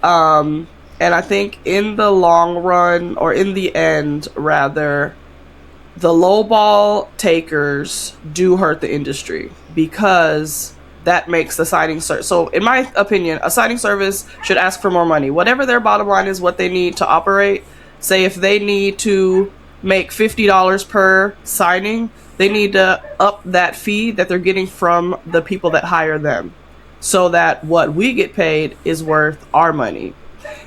And I think in the long run, or in the end, rather, the lowball takers do hurt the industry because that makes the signing service. So, in my opinion, a signing service should ask for more money. Whatever their bottom line is, what they need to operate. Say if they need to make $50 per signing, they need to up that fee that they're getting from the people that hire them, so that what we get paid is worth our money.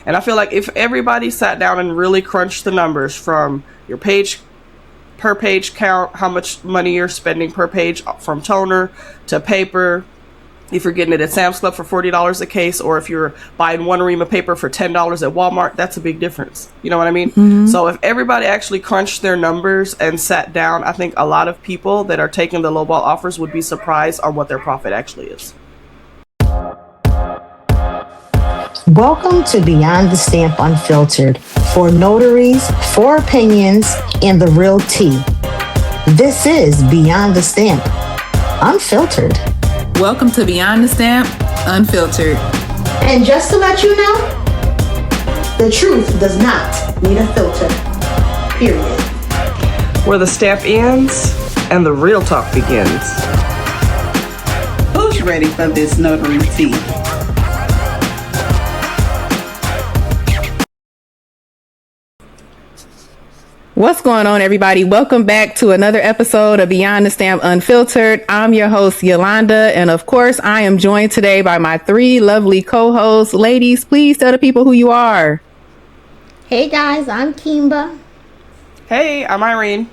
And I feel like if everybody sat down and really crunched the numbers from your page per page count, how much money you're spending per page from toner to paper, if you're getting it at Sam's Club for $40 a case, or if you're buying one ream of paper for $10 at Walmart, that's a big difference. You know what I mean? Mm-hmm. So if everybody actually crunched their numbers and sat down, I think a lot of people that are taking the lowball offers would be surprised on what their profit actually is. Welcome to Beyond the Stamp Unfiltered, for notaries, for opinions, and the real tea. This is Beyond the Stamp Unfiltered. Welcome to Beyond the Stamp Unfiltered. And just to let you know, the truth does not need a filter. Period. Where the stamp ends and the real talk begins. Who's ready for this notary tea? What's going on, everybody? Welcome back to another episode of Beyond the Stamp Unfiltered. I'm your host, Yolanda, and of course, I am joined today by my three lovely co-hosts. Ladies, please tell the people who you are. Hey guys, I'm Kimba. Hey, I'm Irene.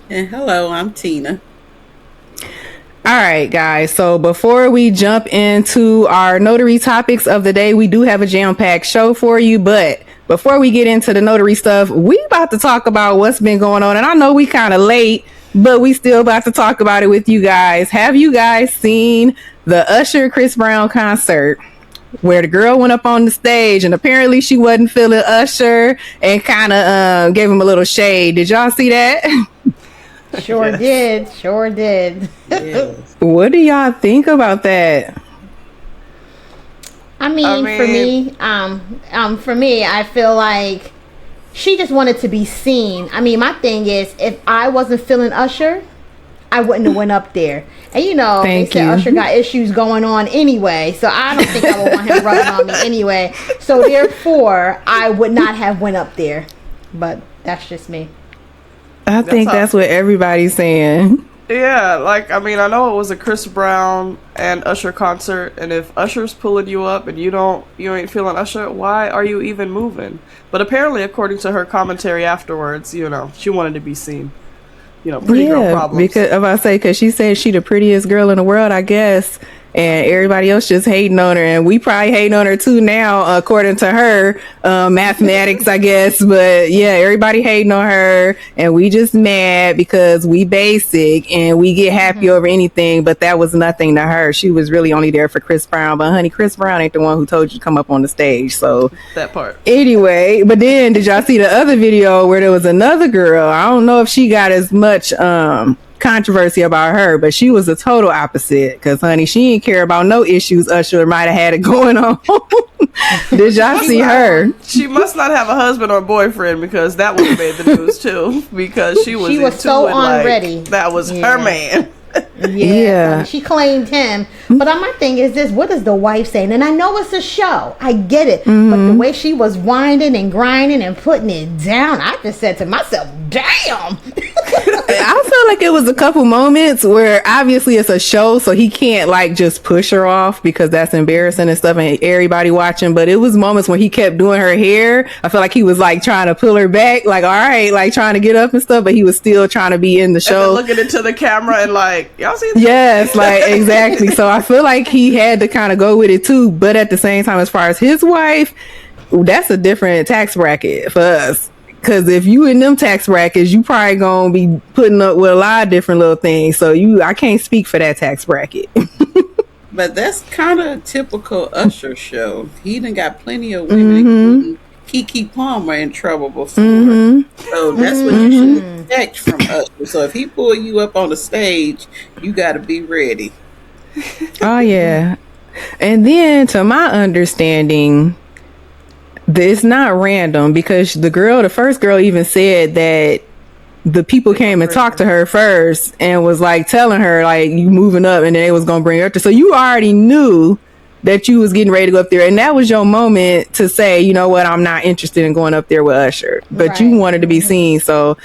And hello, I'm Tina. All right, guys. So before we jump into our notary topics of the day, we do have a jam-packed show for you, but before we get into the notary stuff, we about to talk about what's been going on. And I know we kind of late, but we still about to talk about it with you guys. Have you guys seen the Usher Chris Brown concert where the girl went up on the stage and apparently she wasn't feeling Usher and kind of gave him a little shade? Did y'all see that? Sure did. Yes. What do y'all think about that? I mean, for me, I feel like she just wanted to be seen. I mean, my thing is, if I wasn't feeling Usher, I wouldn't have went up there. And they said Usher got issues going on anyway, so I don't think I would want him rubbing on me anyway. So therefore, I would not have went up there. But that's just me. I think that's what everybody's saying. Yeah, I know it was a Chris Brown and Usher concert, and if Usher's pulling you up and you ain't feeling Usher, why are you even moving? But apparently, according to her commentary afterwards, she wanted to be seen. Pretty girl problems. Because she said she the prettiest girl in the world, I guess. And everybody else just hating on her, and we probably hating on her too now, according to her mathematics, I guess. But yeah, everybody hating on her, and we just mad because we basic and we get happy over anything. But that was nothing to her. She was really only there for Chris Brown. But honey, Chris Brown ain't the one who told you to come up on the stage. So that part. Anyway, but then did y'all see the other video where there was another girl? I don't know if she got as much controversy about her, but she was the total opposite, because honey, she didn't care about no issues Usher might have had it going on. Did y'all see her? She must not have a husband or boyfriend, because that would have made the news too, because she was so unready. That was her man. Yeah. She claimed him. But my thing is this: what is the wife saying? And I know it's a show, I get it, but the way she was winding and grinding and putting it down, I just said to myself, damn. I feel like it was a couple moments where obviously it's a show, so he can't just push her off, because that's embarrassing and stuff and everybody watching. But it was moments when he kept doing her hair. I feel like he was trying to pull her back, all right, trying to get up and stuff, but he was still trying to be in the show, looking into the camera and y'all see this? Yes, exactly. So I feel like he had to kind of go with it too, but at the same time, as far as his wife, that's a different tax bracket for us. Because if you in them tax brackets, you probably gonna be putting up with a lot of different little things. So I can't speak for that tax bracket. But that's kind of a typical Usher show. He done got plenty of women, including Keke Palmer, in trouble before. So that's what you should expect from Usher. So if he pull you up on the stage, you got to be ready. Oh yeah. And then, to my understanding, It's not random because the first girl even said that the people came and talked to her first and was like telling her like you moving up, and then they was gonna bring her up there. So you already knew that you was getting ready to go up there, and that was your moment to say, you know what, I'm not interested in going up there with Usher, but Right. you wanted to be seen. So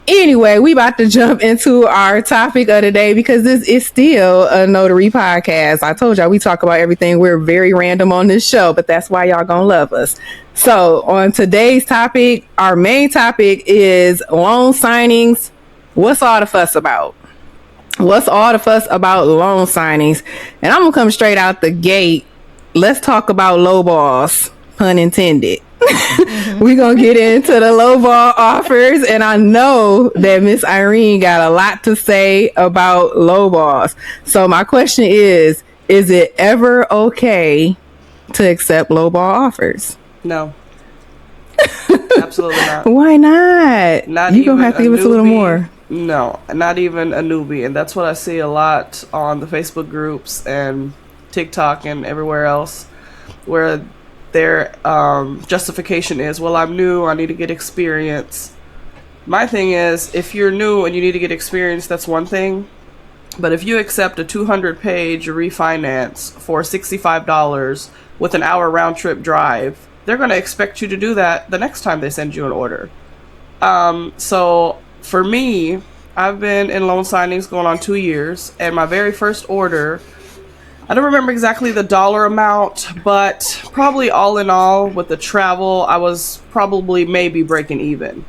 anyway, we about to jump into our topic of the day because this is still a notary podcast. I told y'all we talk about everything. We're very random on this show, but that's why y'all gonna love us. So on today's topic, our main topic is loan signings. What's all the fuss about? What's all the fuss about loan signings? And I'm gonna come straight out the gate. Let's talk about lowballs, pun intended. We're gonna get into the lowball offers, and I know that Miss Irene got a lot to say about lowballs. So my question is it ever okay to accept lowball offers? No. Absolutely not. Why not? Not You even gonna have to give us a little newbie. more. No, not even a newbie. And that's what I see a lot on the Facebook groups and TikTok and everywhere else, where their justification is, well, I'm new, I need to get experience. My thing is, if you're new and you need to get experience, that's one thing. But if you accept a 200-page refinance for $65 with an hour round-trip drive, they're going to expect you to do that the next time they send you an order. So for me, I've been in loan signings going on 2 years, and my very first order, I don't remember exactly the dollar amount, but probably all in all with the travel, I was probably maybe breaking even.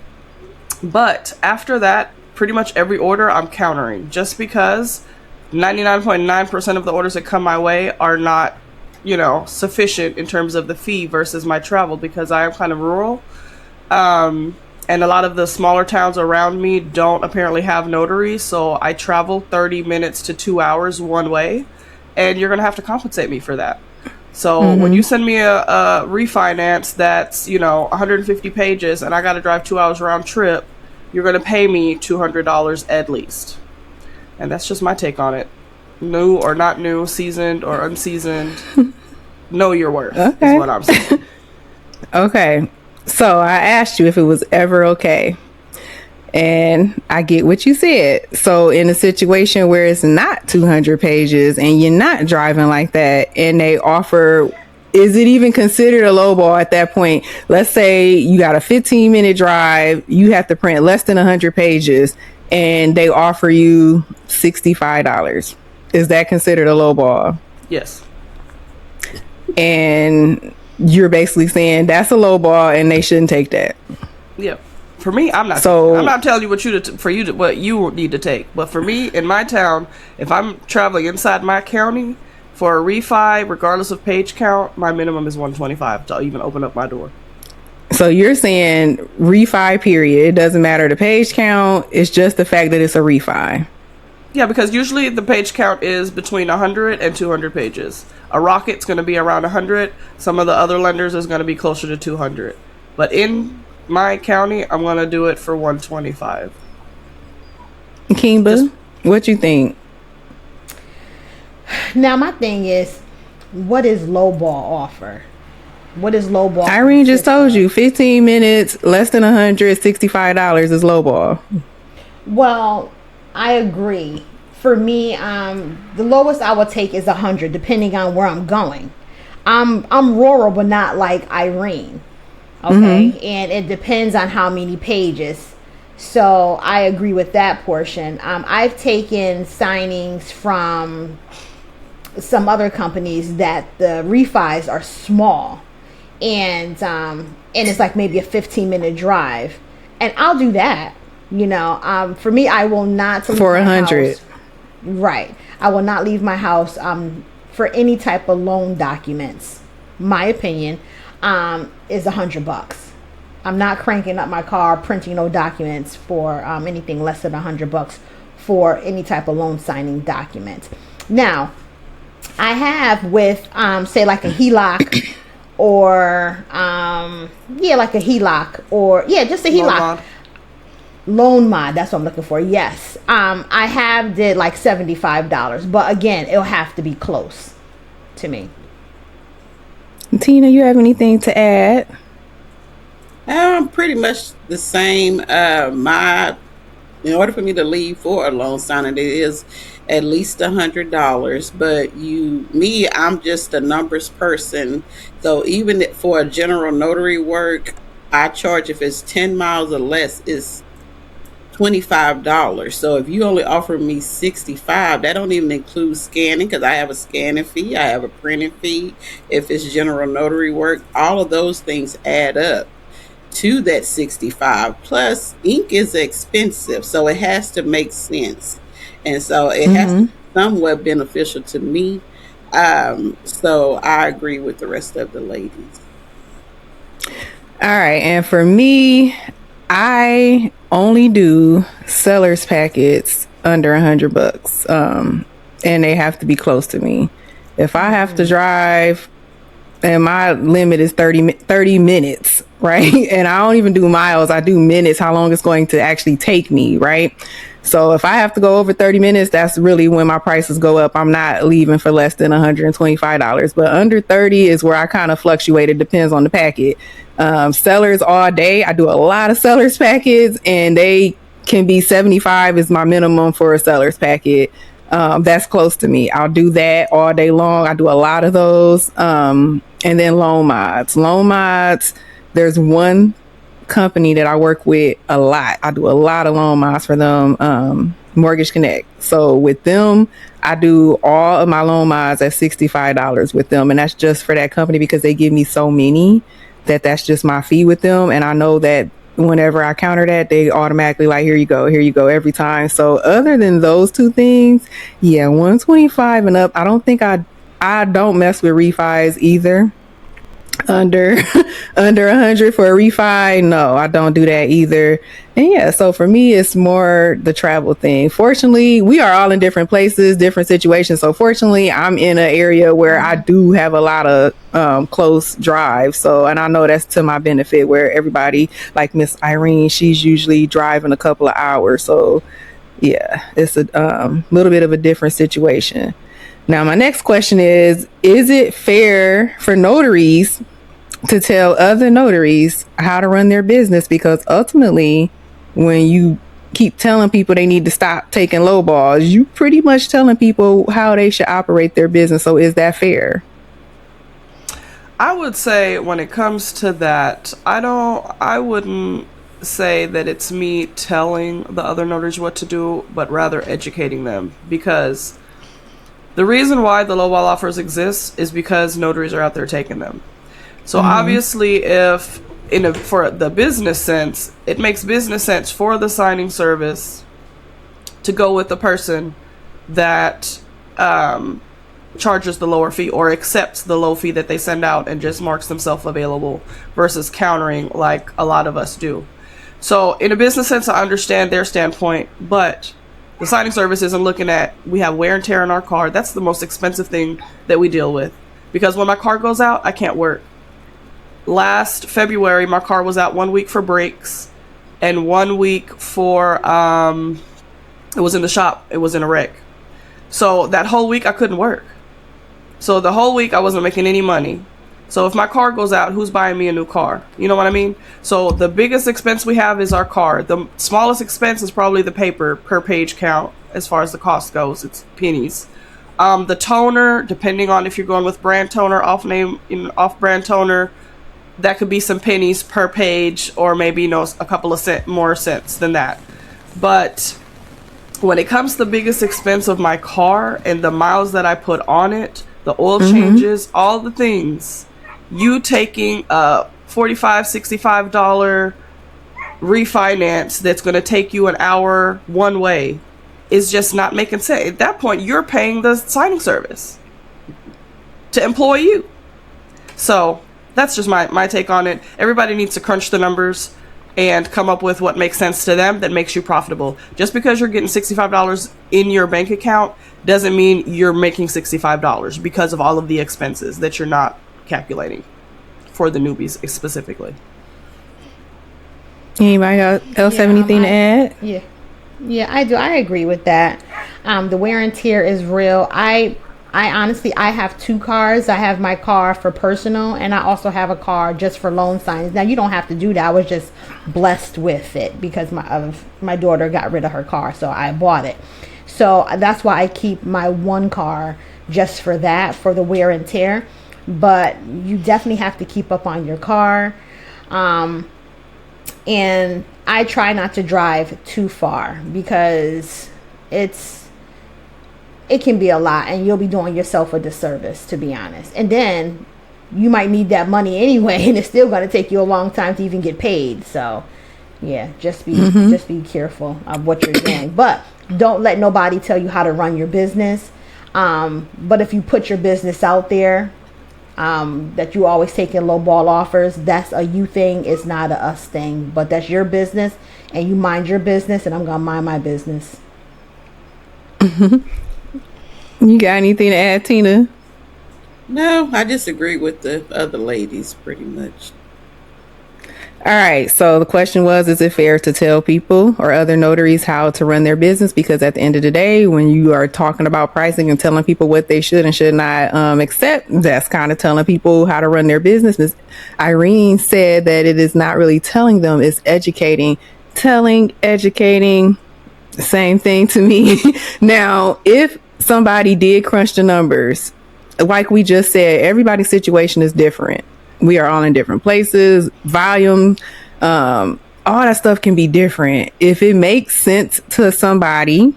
But after that, pretty much every order I'm countering, just because 99.9% of the orders that come my way are not, sufficient in terms of the fee versus my travel, because I am kind of rural. And a lot of the smaller towns around me don't apparently have notaries, so I travel 30 minutes to 2 hours one way, and you're going to have to compensate me for that. So when you send me a refinance that's, 150 pages and I got to drive 2 hours round trip, you're going to pay me $200 at least. And that's just my take on it. New or not new, seasoned or unseasoned, know your worth is what I'm saying. Okay. So I asked you if it was ever okay. And I get what you said. So in a situation where it's not 200 pages and you're not driving like that, and they offer, is it even considered a lowball at that point? Let's say you got a 15-minute drive, you have to print less than 100 pages, and they offer you $65. Is that considered a lowball? Yes. And you're basically saying that's a lowball and they shouldn't take that. Yeah. For me, I'm not. So I'm not telling you what what you need to take. But for me, in my town, if I'm traveling inside my county for a refi, regardless of page count, my minimum is 125 to even open up my door. So you're saying refi period. It doesn't matter the page count. It's just the fact that it's a refi. Yeah, because usually the page count is between 100 and 200 pages. A Rocket's going to be around 100. Some of the other lenders is going to be closer to 200. But in my county, I'm going to do it for 125. Kimba, what you think? Now, my thing is, what is lowball offer? What is lowball? Irene just told you 15 minutes, less than $165 is lowball. Well, I agree. For me, the lowest I would take is 100, depending on where I'm going. I'm rural, but not like Irene. Okay, and it depends on how many pages. So I agree with that portion. I've taken signings from some other companies that the refis are small, and it's like maybe a 15-minute drive, and I'll do that. For me, I will not for 100. Right, I will not leave my house for any type of loan documents. My opinion is $100. I'm not cranking up my car, printing no documents for anything less than $100 for any type of loan signing document. Now, I have with say like a HELOC or like a HELOC or just a HELOC. Loan mod, that's what I'm looking for. Yes. I have did like $75, but again, it'll have to be close to me. Tina, you have anything to add? Pretty much the same. My In order for me to leave for a loan signing, it is at least $100. But I'm just a numbers person. So even for a general notary work, I charge if it's 10 miles or less, it's $25. So if you only offer me 65, that don't even include scanning because I have a scanning fee, I have a printing fee. If it's general notary work, all of those things add up to that 65. Plus ink is expensive, so it has to make sense. And so it has to be somewhat beneficial to me. So I agree with the rest of the ladies. All right. And for me, I only do seller's packets under $100. And they have to be close to me. If I have to drive, and my limit is 30 minutes, right? And I don't even do miles. I do minutes, how long it's going to actually take me, right? So if I have to go over 30 minutes, that's really when my prices go up. I'm not leaving for less than $125. But under 30 is where I kind of fluctuate. It depends on the packet. Sellers all day. I do a lot of sellers packets, and they can be 75 is my minimum for a seller's packet. That's close to me. I'll do that all day long. I do a lot of those. And then loan mods. There's one company that I work with a lot. I do a lot of loan mods for them. Mortgage Connect. So with them, I do all of my loan mods at $65 with them. And that's just for that company because they give me so many that's just my fee with them. And I know that whenever I counter that, they automatically like, here you go every time. So other than those two things, yeah, 125 and up. I don't mess with refis either. Under 100 for a refi, no, I don't do that either. And yeah, so for me, it's more the travel thing. Fortunately, we are all in different places, different situations. So fortunately, I'm in an area where I do have a lot of close drive. So, and I know that's to my benefit, where everybody, like Miss Irene, she's usually driving a couple of hours. So yeah, it's a little bit of a different situation. Now, my next question is it fair for notaries to tell other notaries how to run their business? Because ultimately, when you keep telling people they need to stop taking lowballs, you pretty much telling people how they should operate their business. So is that fair? I would say when it comes to that, I wouldn't say that it's me telling the other notaries what to do, but rather educating them. Because the reason why the lowball offers exist is because notaries are out there taking them. So obviously, for the business sense, it makes business sense for the signing service to go with the person that charges the lower fee or accepts the low fee that they send out and just marks themselves available versus countering like a lot of us do. So in a business sense, I understand their standpoint, but the signing service isn't looking at, we have wear and tear in our car. That's the most expensive thing that we deal with. Because when my car goes out, I can't work. Last February, my car was out 1 week for brakes and 1 week for, it was in the shop. It was in a wreck. So that whole week, I couldn't work. So the whole week, I wasn't making any money. So if my car goes out, who's buying me a new car? You know what I mean? So the biggest expense we have is our car. The smallest expense is probably the paper per page count as far as the cost goes. It's pennies. The toner, depending on if you're going with brand toner, off-brand toner, that could be some pennies per page or maybe a couple of more cents than that. But when it comes to the biggest expense of my car and the miles that I put on it, the oil changes, all the things, you taking a $45, $65 refinance that's going to take you an hour one way is just not making sense. At that point, you're paying the signing service to employ you. So that's just my take on it. Everybody needs to crunch the numbers and come up with what makes sense to them that makes you profitable. Just because you're getting $65 in your bank account doesn't mean you're making $65 because of all of the expenses that you're not calculating for the newbies specifically. Anybody else have anything to add? Yeah, I do. I agree with that. The wear and tear is real. I I have two cars. I have my car for personal, and I also have a car just for loan signings. Now you don't have to do that. I was just blessed with it because my daughter got rid of her car, so I bought it. So that's why I keep my one car just for that, for the wear and tear. But you definitely have to keep up on your car. And I try not to drive too far because it can be a lot and you'll be doing yourself a disservice, to be honest. And then you might need that money anyway, and it's still going to take you a long time to even get paid. So yeah, just be careful of what you're doing, but don't let nobody tell you how to run your business. But if you put your business out there, that you always taking lowball offers, that's a you thing. It's not a us thing, but that's your business and you mind your business, and I'm going to mind my business. You got anything to add, Tina? No, I disagree with the other ladies pretty much. All right. So the question was, is it fair to tell people or other notaries how to run their business? Because at the end of the day, when you are talking about pricing and telling people what they should and should not accept, that's kind of telling people how to run their business. Ms. Irene said that it is not really telling them, it's educating. Educating, same thing to me. Now, if somebody did crunch the numbers, like we just said, everybody's situation is different. We are all in different places, volume, all that stuff can be different. If it makes sense to somebody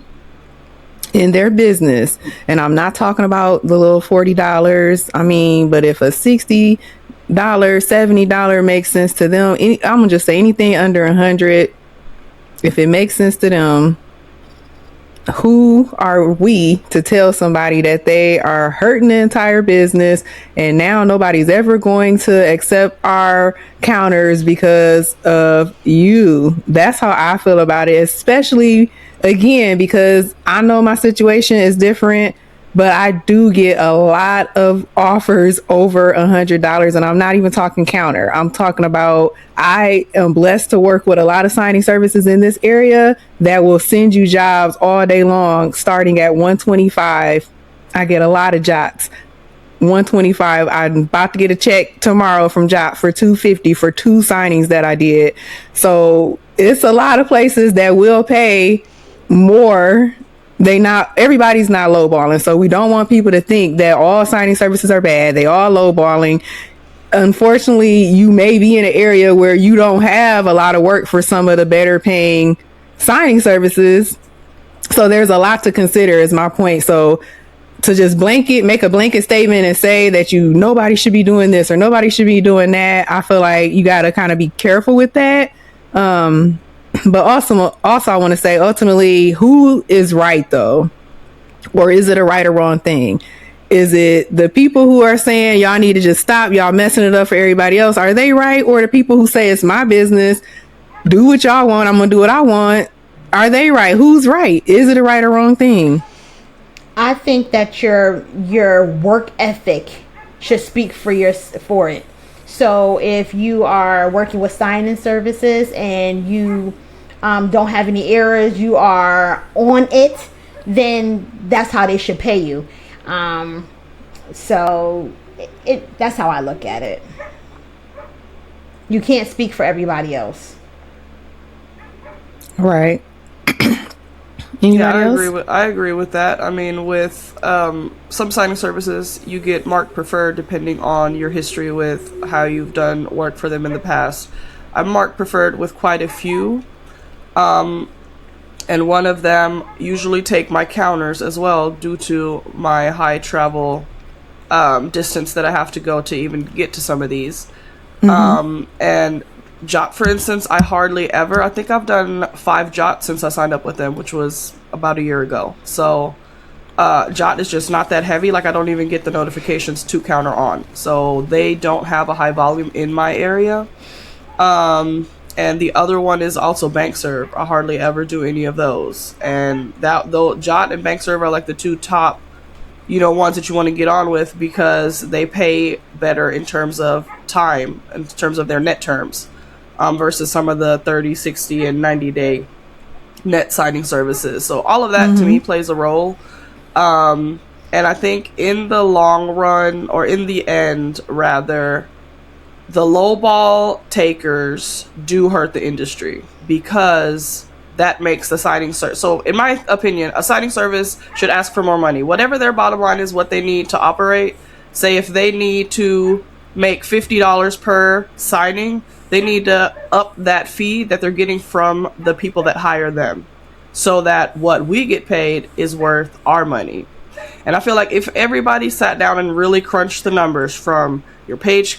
in their business, and I'm not talking about the little $40, I mean, but if a $60, $70 makes sense to them, I'm gonna just say anything under 100, if it makes sense to them, who are we to tell somebody that they are hurting the entire business and now nobody's ever going to accept our counters because of you? That's how I feel about it, especially again, because I know my situation is different, but I do get a lot of offers over $100, and I'm not even talking counter. I'm talking about, I am blessed to work with a lot of signing services in this area that will send you jobs all day long, starting at $125. I get a lot of jobs. $125. I'm about to get a check tomorrow from Jot for $250 for 2 signings that I did. So it's a lot of places that will pay more. Everybody's not lowballing, so we don't want people to think that all signing services are bad. They all lowballing. Unfortunately, you may be in an area where you don't have a lot of work for some of the better paying signing services, so there's a lot to consider, is my point. So to just make a blanket statement and say that nobody should be doing this or nobody should be doing that, I feel like you got to kind of be careful with that. But also I want to say, ultimately, who is right though? Or is it a right or wrong thing? Is it the people who are saying y'all need to just stop, y'all messing it up for everybody else? Are they right? Or the people who say it's my business, do what y'all want, I'm gonna do what I want? Are they right? Who's right? Is it a right or wrong thing? I think that your work ethic should speak for it. So if you are working with signing services and you don't have any errors, you are on it, then that's how they should pay you. So that's how I look at it. You can't speak for everybody else. Right. I agree with that. I mean, with some signing services, you get marked preferred depending on your history with how you've done work for them in the past. I'm marked preferred with quite a few. And one of them usually take my counters as well due to my high travel distance that I have to go to even get to some of these. And Jot, for instance, I think I've done 5 Jot since I signed up with them, which was about a year ago. So Jot is just not that heavy. Like, I don't even get the notifications to counter on. So they don't have a high volume in my area. And the other one is also BankServe. I hardly ever do any of those. And though Jot and BankServe are like the 2 top, ones that you want to get on with because they pay better in terms of time, in terms of their net terms, versus some of the 30, 60, and 90-day net signing services. So all of that to me plays a role. And And I think in the long run, or in the end, rather, the lowball takers do hurt the industry because that makes the signing service. So, in my opinion, a signing service should ask for more money. Whatever their bottom line is, what they need to operate. Say if they need to make $50 per signing, they need to up that fee that they're getting from the people that hire them, so that what we get paid is worth our money. And I feel like if everybody sat down and really crunched the numbers from your page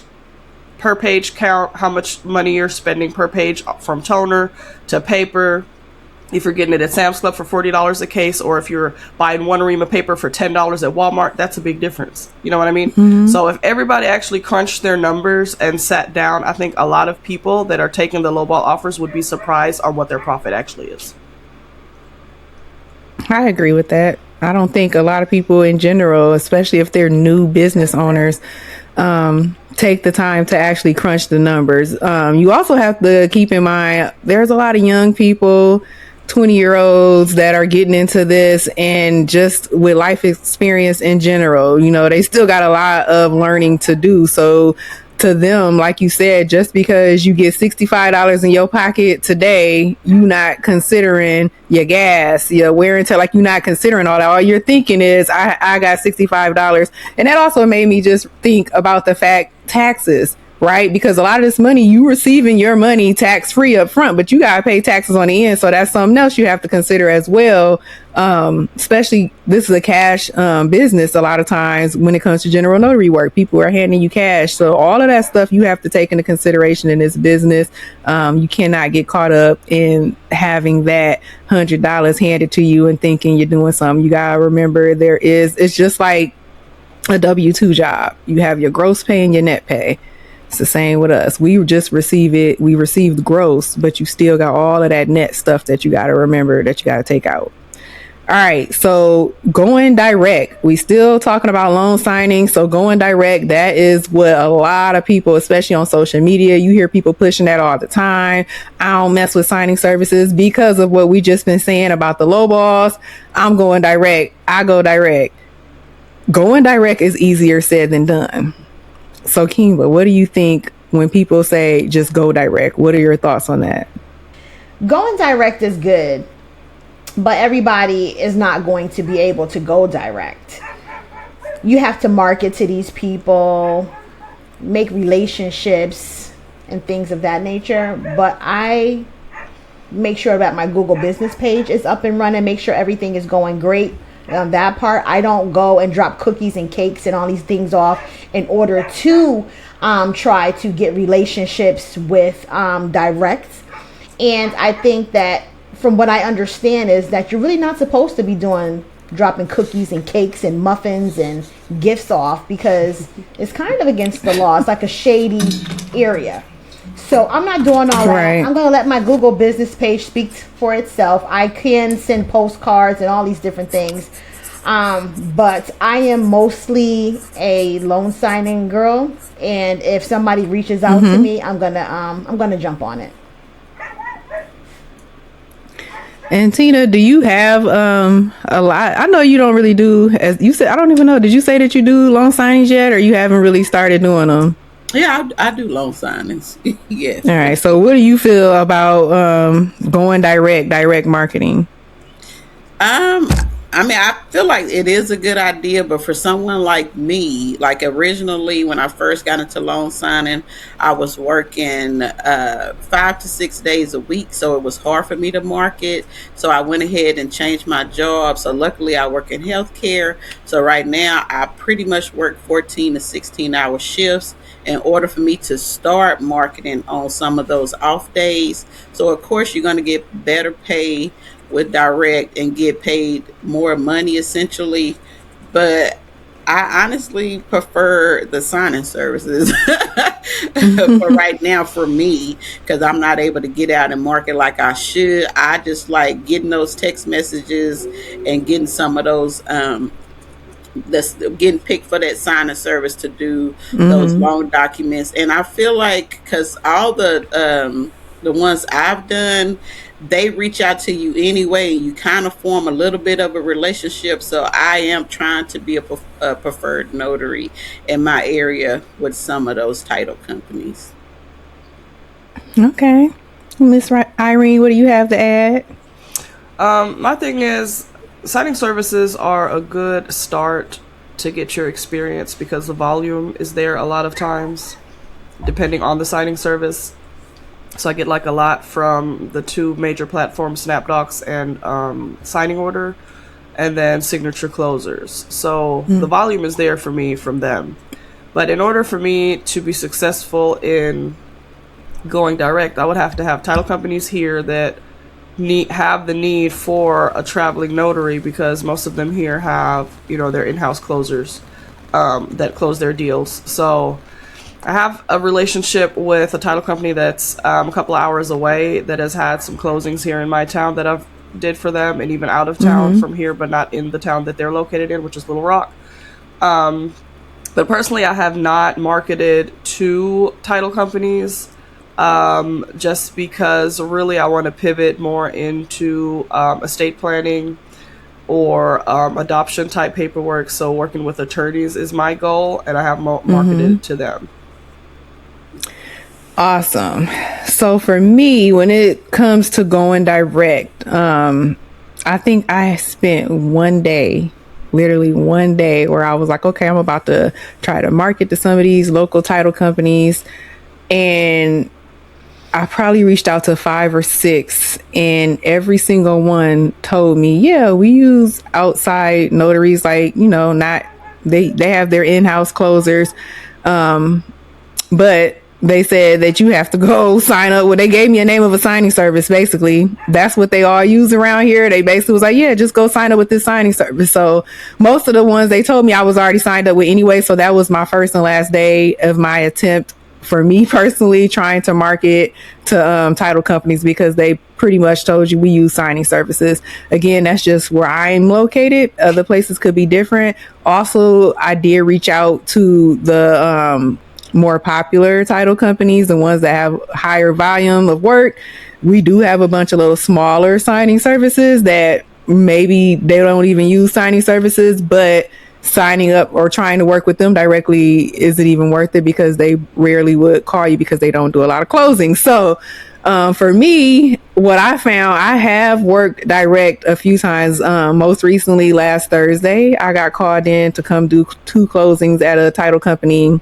per page count, how much money you're spending per page from toner to paper, if you're getting it at Sam's Club for $40 a case, or if you're buying one ream of paper for $10 at Walmart, that's a big difference. You know what I mean? Mm-hmm. So if everybody actually crunched their numbers and sat down, I think a lot of people that are taking the lowball offers would be surprised on what their profit actually is. I agree with that. I don't think a lot of people in general, especially if they're new business owners, take the time to actually crunch the numbers. You also have to keep in mind, there's a lot of young people, 20-year-olds that are getting into this, and just with life experience in general, you know, they still got a lot of learning to do. So to them, like you said, just because you get $65 in your pocket today, you not considering your gas, your wear and tear, like you're not considering all that. All you're thinking is, I got $65. And that also made me just think about the fact, taxes, right? Because a lot of this money, you receiving your money tax free up front, but you got to pay taxes on the end. So that's something else you have to consider as well. Especially this is a cash business. A lot of times when it comes to general notary work, people are handing you cash. So all of that stuff you have to take into consideration in this business. You cannot get caught up in having that $100 handed to you and thinking you're doing something. You got to remember it's just like a W-2 job. You have your gross pay and your net pay. It's the same with us. We just receive it. We received gross, but you still got all of that net stuff that you got to remember that you got to take out. All right. So going direct, we still talking about loan signing. So going direct, that is what a lot of people, especially on social media, you hear people pushing that all the time. I don't mess with signing services because of what we just been saying about the low balls. I'm going direct. I go direct. Going direct is easier said than done. So Kimba, what do you think when people say just go direct? What are your thoughts on that? Going direct is good, but everybody is not going to be able to go direct. You have to market to these people, make relationships and things of that nature. But I make sure that my Google business page is up and running, make sure everything is going great. On that part, I don't go and drop cookies and cakes and all these things off in order to try to get relationships with directs. And I think that from what I understand is that you're really not supposed to be dropping cookies and cakes and muffins and gifts off, because it's kind of against the law. It's like a shady area. So I'm not doing all that. Right. I'm going to let my Google business page speak for itself. I can send postcards and all these different things. But I am mostly a loan signing girl. And if somebody reaches out to me, I'm going to jump on it. And Tina, do you have a lot? I know you don't really do, as you said, I don't even know. Did you say that you do loan signings yet, or you haven't really started doing them? Yeah, I do loan signings. Yes. All right. So what do you feel about going direct marketing? I mean, I feel like it is a good idea, but for someone like me, like originally when I first got into loan signing, I was working 5 to 6 days a week, so it was hard for me to market. So I went ahead and changed my job. So luckily I work in healthcare. So right now I pretty much work 14 to 16-hour shifts in order for me to start marketing on some of those off days. So of course you're going to get better pay with direct and get paid more money essentially, but I honestly prefer the signing services for right now for me, because I'm not able to get out and market like I should. I just like getting those text messages and getting some of those that's getting picked for that signing service to do those loan documents. And I feel like because all the ones I've done, they reach out to you anyway. You kind of form a little bit of a relationship. So I am trying to be a preferred notary in my area with some of those title companies. Okay. Miss Irene, what do you have to add? My thing is, signing services are a good start to get your experience because the volume is there a lot of times, depending on the signing service. So I get like a lot from the two major platforms, SnapDocs and Signing Order, and then Signature Closers. So the volume is there for me from them. But in order for me to be successful in going direct, I would have to have title companies here that have the need for a traveling notary, because most of them here have, their in-house closers that close their deals. So I have a relationship with a title company that's a couple hours away that has had some closings here in my town that I've did for them, and even out of town from here, but not in the town that they're located in, which is Little Rock. But personally, I have not marketed to title companies just because really I want to pivot more into estate planning or adoption type paperwork. So working with attorneys is my goal, and I have marketed to them. Awesome. So for me, when it comes to going direct, I think I spent literally one day where I was like, okay, I'm about to try to market to some of these local title companies. And I probably reached out to 5 or 6, and every single one told me, yeah, we use outside notaries, like, not, they have their in-house closers. But they said that you have to go sign up. Well, they gave me a name of a signing service. Basically, that's what they all use around here. They basically was like, yeah, just go sign up with this signing service. So most of the ones they told me I was already signed up with anyway. So that was my first and last day of my attempt for me personally trying to market to title companies, because they pretty much told you we use signing services. Again, that's just where I'm located. Other places could be different. Also, I did reach out to the more popular title companies, the ones that have higher volume of work. We do have a bunch of little smaller signing services that maybe they don't even use signing services, but signing up or trying to work with them directly isn't even worth it, because they rarely would call you because they don't do a lot of closings. So for me, what I found, I have worked direct a few times. Most recently, last Thursday, I got called in to come do 2 closings at a title company.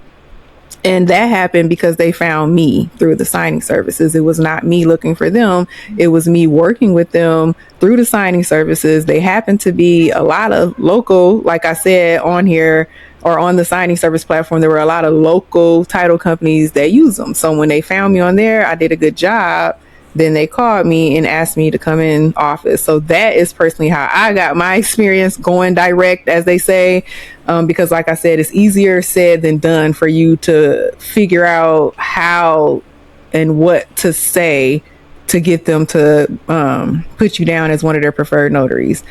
And that happened because they found me through the signing services. It was not me looking for them. It was me working with them through the signing services. They happen to be a lot of local, like I said, on here or on the signing service platform, there were a lot of local title companies that use them. So when they found me on there, I did a good job. Then they called me and asked me to come in office. So that is personally how I got my experience going direct, as they say, because like I said, it's easier said than done for you to figure out how and what to say to get them to put you down as one of their preferred notaries.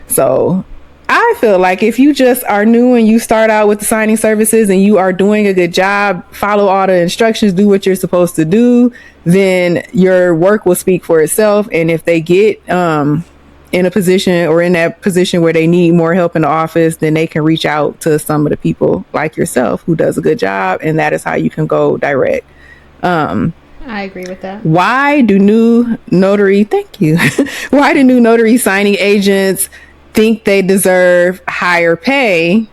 So I feel like if you just are new and you start out with the signing services and you are doing a good job, follow all the instructions, do what you're supposed to do, then your work will speak for itself. And if they get in a position or in that position where they need more help in the office, then they can reach out to some of the people like yourself who does a good job. And that is how you can go direct. I agree with that. Why do new notary signing agents think they deserve higher pay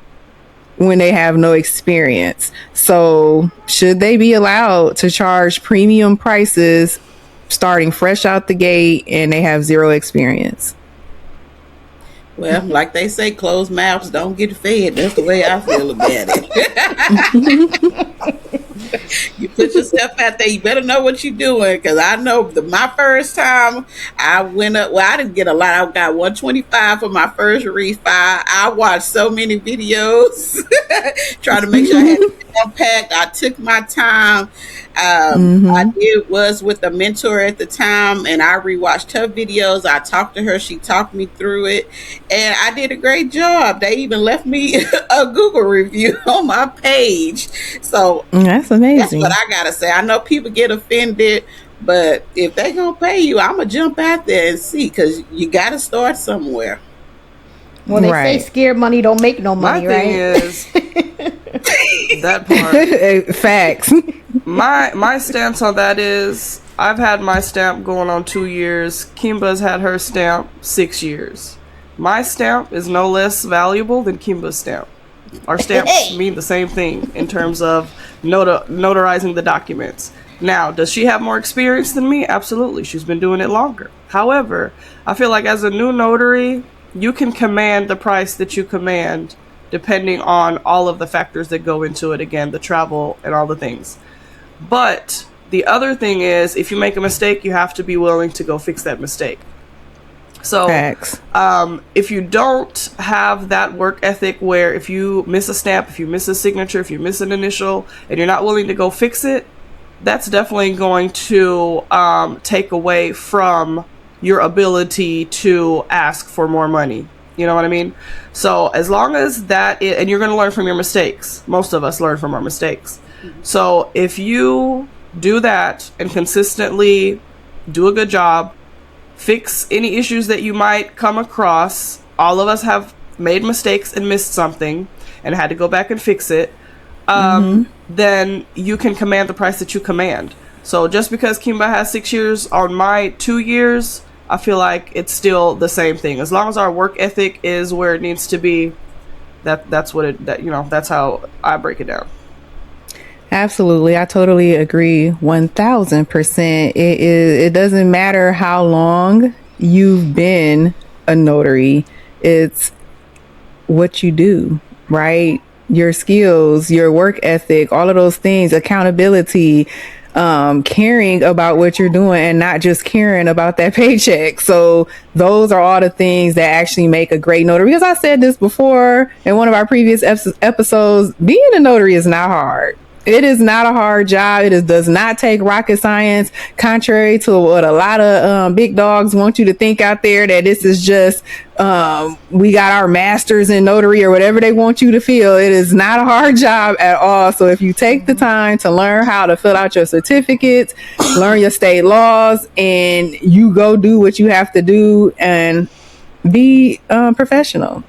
when they have no experience? So should they be allowed to charge premium prices starting fresh out the gate and they have zero experience? Well, like they say, closed mouths don't get fed. That's the way I feel about it. You put yourself out there, you better know what you're doing. Because I know my first time I went up, well, I didn't get a lot. I got 125 for my first refi. I watched so many videos trying to make sure I had it unpacked. I took my time. I was with a mentor at the time, and I rewatched her videos. I talked to her. She talked me through it, and I did a great job. They even left me a Google review on my page. So that's amazing. That's what I gotta say. I know people get offended But if they gonna pay you, I'm gonna jump out there and see, because you got to start somewhere. Well, they say scared money don't make no money, My thing right? is that part. Facts. My stance on that is I've had my stamp going on 2 years. Kimba's had her stamp 6 years. My stamp is no less valuable than Kimba's stamp. Our stamps mean the same thing in terms of notarizing the documents. Now, does she have more experience than me? Absolutely. She's been doing it longer. However, I feel like as a new notary, you can command the price that you command depending on all of the factors that go into it. Again, the travel and all the things. But the other thing is, if you make a mistake, you have to be willing to go fix that mistake. So if you don't have that work ethic where if you miss a stamp, if you miss a signature, if you miss an initial, and you're not willing to go fix it, that's definitely going to take away from your ability to ask for more money. You know what I mean? So as long as and you're going to learn from your mistakes. Most of us learn from our mistakes. So if you do that and consistently do a good job, fix any issues that you might come across. All of us have made mistakes and missed something and had to go back and fix it. Then you can command the price that you command. So just because Kimba has 6 years on my 2 years, I feel like it's still the same thing. As long as our work ethic is where it needs to be, that's how I break it down. Absolutely. I totally agree 1000%. It doesn't matter how long you've been a notary. It's what you do, right? Your skills, your work ethic, all of those things, accountability, caring about what you're doing and not just caring about that paycheck. So those are all the things that actually make a great notary. Because I said this before in one of our previous episodes, being a notary is not hard. It is not a hard job. Does not take rocket science, contrary to what a lot of big dogs want you to think out there, that this is just we got our masters in notary or whatever they want you to feel. It is not a hard job at all. So if you take the time to learn how to fill out your certificates, learn your state laws, and you go do what you have to do and be professional,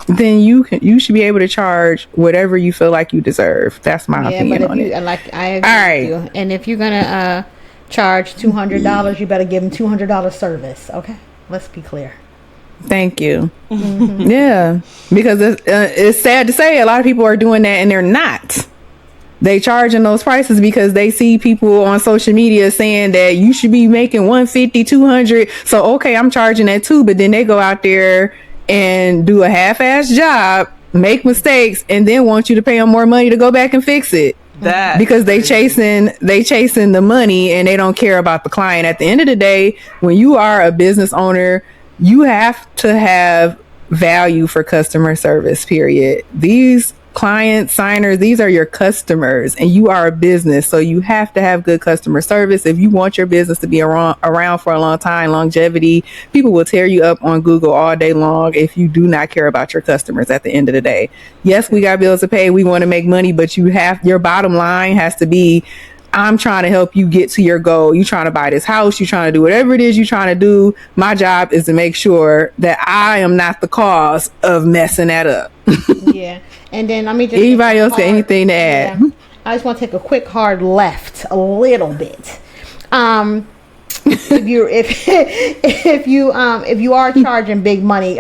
then you should be able to charge whatever you feel like you deserve. That's my opinion on it. I agree with you. And if you're gonna charge $200, you better give them $200 service. Okay, let's be clear. Thank you. Yeah, because it's sad to say a lot of people are doing that and they're not. They charging those prices because they see people on social media saying that you should be making $150, $200. So okay, I'm charging that too. But then they go out there and do a half-assed job, make mistakes, and then want you to pay them more money to go back and fix it. Because they chasing the money and they don't care about the client. At the end of the day, when you are a business owner, you have to have value for customer service, period. These client signers, these are your customers, and you are a business, so you have to have good customer service. If you want your business to be around for a long time, longevity, people will tear you up on Google all day long if you do not care about your customers at the end of the day. Yes, we got bills to pay, we want to make money, but your bottom line has to be, I'm trying to help you get to your goal. You trying to buy this house, you trying to do whatever it is you're trying to do. My job is to make sure that I am not the cause of messing that up. Yeah. And then let me just, anybody else got anything to add? Yeah, I just want to take a quick hard left a little bit. If you are charging big money,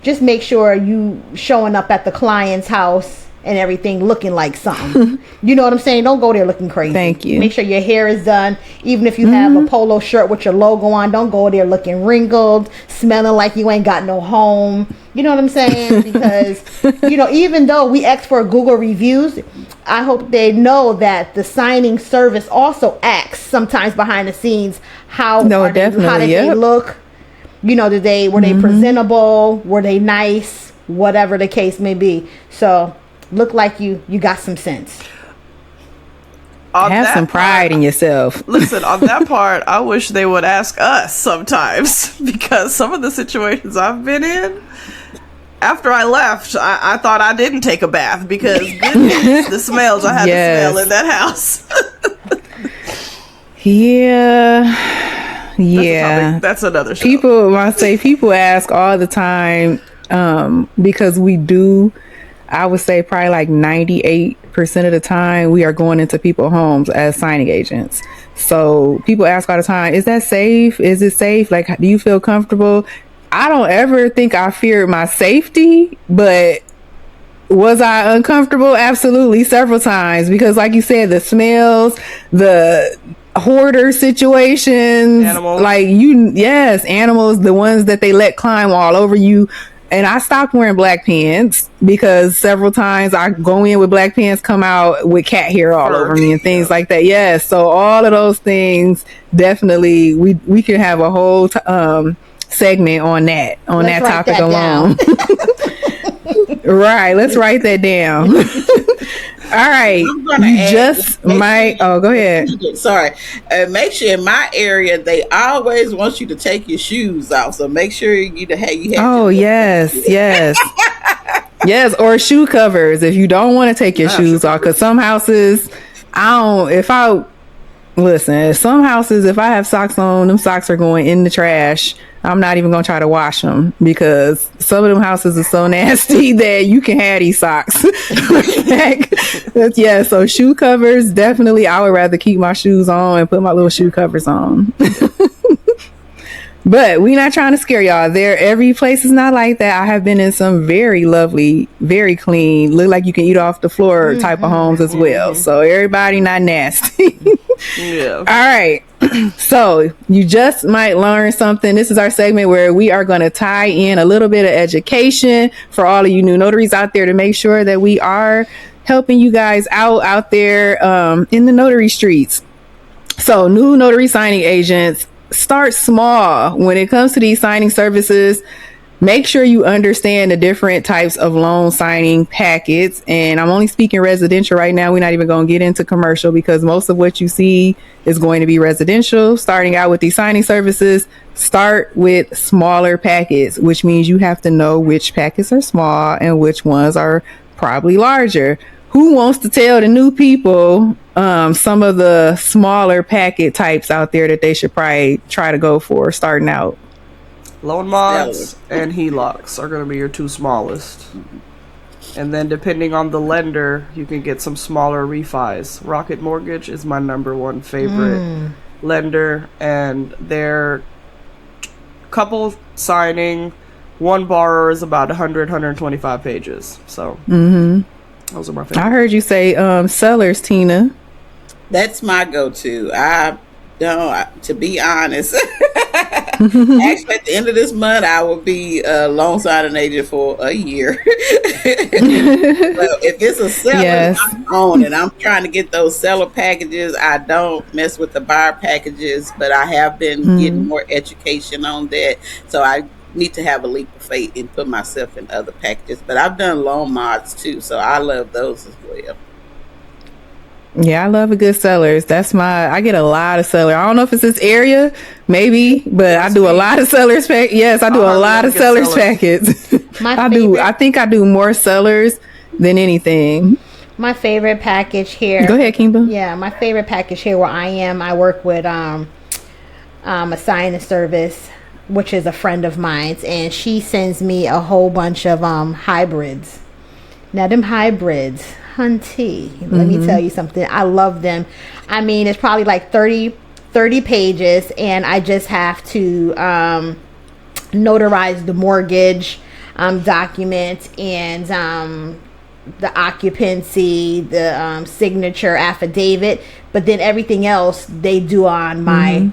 just make sure you showing up at the client's house and everything looking like something. You know what I'm saying? Don't go there looking crazy. Thank you. Make sure your hair is done. Even if you have a polo shirt with your logo on, don't go there looking wrinkled, smelling like you ain't got no home. You know what I'm saying? Because, even though we ask for Google reviews, I hope they know that the signing service also acts sometimes behind the scenes. How did they look? Were they presentable? Were they nice? Whatever the case may be. So look like you got some sense. Have some pride in yourself. Listen, on that part, I wish they would ask us sometimes, because some of the situations I've been in, after I left, I thought I didn't take a bath because goodness, the smells I had to smell in that house. Yeah. Yeah. That's another show. People ask all the time, because we do, I would say probably like 98% of the time we are going into people's homes as signing agents. So people ask all the time, is that safe? Is it safe? Like, do you feel comfortable? I don't ever think I feared my safety, but was I uncomfortable? Absolutely, several times, because like you said, the smells, the hoarder situations, Animals. yes, animals, the ones that they let climb all over you. And I stopped wearing black pants because several times I go in with black pants, come out with cat hair all over me and things like that. Yes, so all of those things, definitely, we can have a whole segment on that topic alone. Right, let's write that down. All right, go ahead. Sorry. Make sure in my area they always want you to take your shoes off. So make sure you have. Oh yes. Yes, or shoe covers if you don't want to take your shoes off. Because some houses, some houses, if I have socks on, them socks are going in the trash. I'm not even going to try to wash them because some of them houses are so nasty that you can have these socks. Yeah, so shoe covers, definitely. I would rather keep my shoes on and put my little shoe covers on. But we're not trying to scare y'all. Every place is not like that. I have been in some very lovely, very clean, look like you can eat off the floor type of homes as well. So everybody not nasty. Yeah. All right. So you just might learn something. This is our segment where we are going to tie in a little bit of education for all of you new notaries out there to make sure that we are helping you guys out there in the notary streets. So new notary signing agents, start small when it comes to these signing services. Make sure you understand the different types of loan signing packets. And I'm only speaking residential right now. We're not even going to get into commercial because most of what you see is going to be residential. Starting out with these signing services, start with smaller packets, which means you have to know which packets are small and which ones are probably larger. Who wants to tell the new people some of the smaller packet types out there that they should probably try to go for starting out? Loan mods and HELOCs are going to be your two smallest. And then depending on the lender, you can get some smaller refis. Rocket Mortgage is my number one favorite lender. And their couple signing, one borrower is about 125 pages. So those are my favorites. I heard you say sellers, Tina. That's my go-to. To be honest, actually at the end of this month, I will be a loan signing agent for a year. Well, if it's a seller I'm on and I'm trying to get those seller packages, I don't mess with the buyer packages, but I have been getting more education on that. So I need to have a leap of faith and put myself in other packages. But I've done loan mods too, so I love those as well. Yeah, I love a good sellers. I get a lot of sellers. I don't know if it's this area, maybe, but I do a lot of sellers pack. Yes, I do a lot of sellers packets. I think I do more sellers than anything. My favorite package here. Go ahead, Kimba. Yeah, my favorite package here where I work with a signing service, which is a friend of mine's, and she sends me a whole bunch of hybrids. Now them hybrids, hunty, let me tell you something. I love them. I mean, it's probably like 30 pages, and I just have to notarize the mortgage document and the occupancy, the signature affidavit, but then everything else they do on my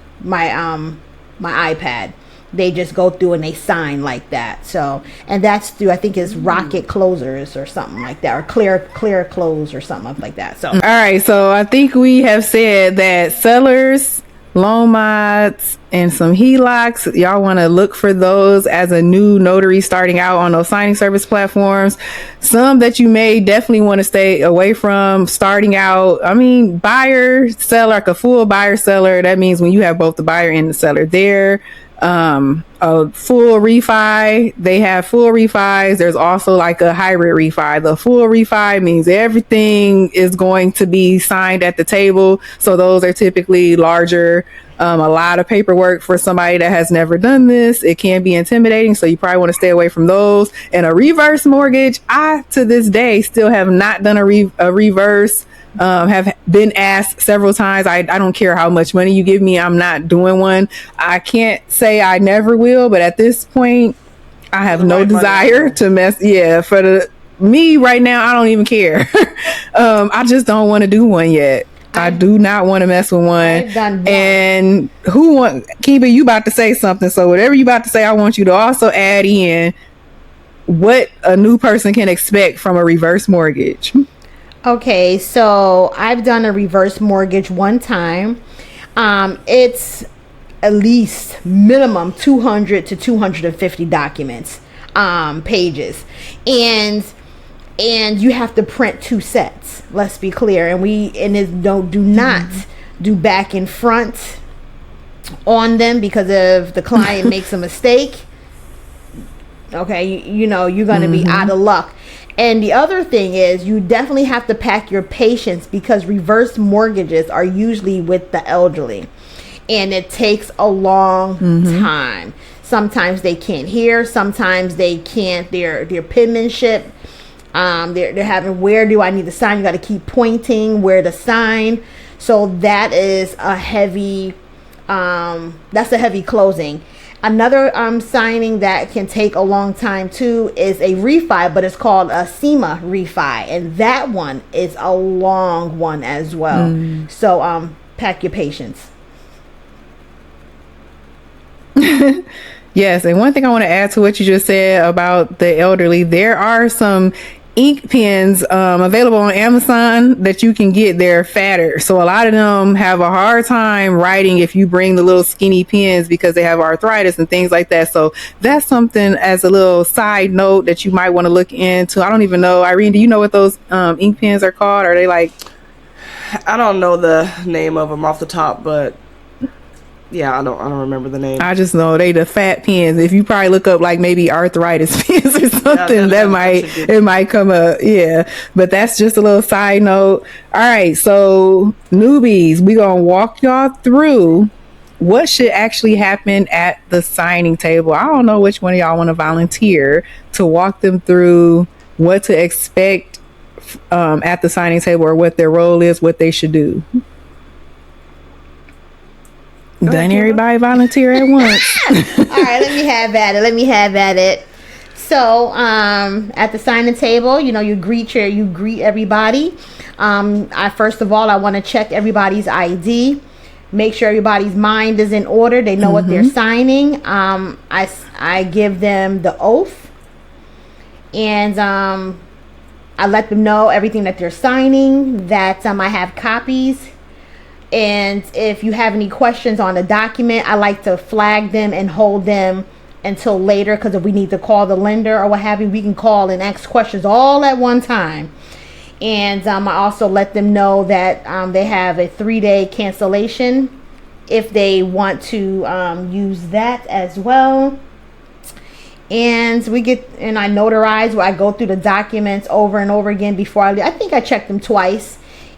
iPad. They just go through and they sign like that. So, and that's through, I think it's Rocket Closers or something like that, or Clear Close or something like that. So, all right. So I think we have said that sellers, loan mods, and some HELOCs, y'all want to look for those as a new notary starting out on those signing service platforms. Some that you may definitely want to stay away from starting out. I mean, buyer, seller, like a full buyer seller. That means when you have both the buyer and the seller there. a full refi. They have full refis. There's also like a hybrid refi. The full refi means everything is going to be signed at the table. So those are typically larger, a lot of paperwork for somebody that has never done this. It can be intimidating, so you probably want to stay away from those. And a reverse mortgage, I to this day still have not done a reverse. Have been asked several times. I don't care how much money you give me, I'm not doing one. I can't say I never will, but at this point, I have no desire to mess. Yeah, for me right now, I don't even care. I just don't want to do one yet. I do not want to mess with one. And Kiba, you about to say something. So whatever you about to say, I want you to also add in what a new person can expect from a reverse mortgage. Okay, so I've done a reverse mortgage one time. It's at least minimum 200 to 250 documents, pages. And you have to print 2 sets. Let's be clear. And do not do back and front on them, because if the client makes a mistake, okay, you're going to be out of luck. And the other thing is, you definitely have to pack your patience, because reverse mortgages are usually with the elderly, and it takes a long time. Sometimes they can't hear, sometimes they can't, their penmanship, they're having, where do I need to sign? You got to keep pointing where to sign. So that is a heavy closing. Another signing that can take a long time too is a refi, but it's called a SEMA refi, and that one is a long one as well. So pack your patience. Yes, and one thing I want to add to what you just said about the elderly, there are some ink pens available on Amazon that you can get. They're fatter, so a lot of them have a hard time writing if you bring the little skinny pens, because they have arthritis and things like that. So that's something as a little side note that you might want to look into. I don't even know, Irene, do you know what those ink pens are called? Are they like, I don't know the name of them off the top, but yeah, I don't remember the name. I just know they the fat pens. If you probably look up like maybe arthritis pens or something, it might come up. Yeah, but that's just a little side note. All right, so newbies, we gonna walk y'all through what should actually happen at the signing table. I don't know which one of y'all want to volunteer to walk them through what to expect at the signing table, or what their role is, what they should do. Done everybody volunteer at once. All right, let me have at it. So at the signing table, you greet everybody. First of all, I want to check everybody's ID, make sure everybody's mind is in order, they know what they're signing. I give them the oath, and I let them know everything that they're signing, that I have copies. And if you have any questions on the document, I like to flag them and hold them until later, because if we need to call the lender or what have you, we can call and ask questions all at one time. And I also let them know that they have a 3-day cancellation if they want to use that as well. And I notarize, where I go through the documents over and over again before I leave. I think I checked them twice.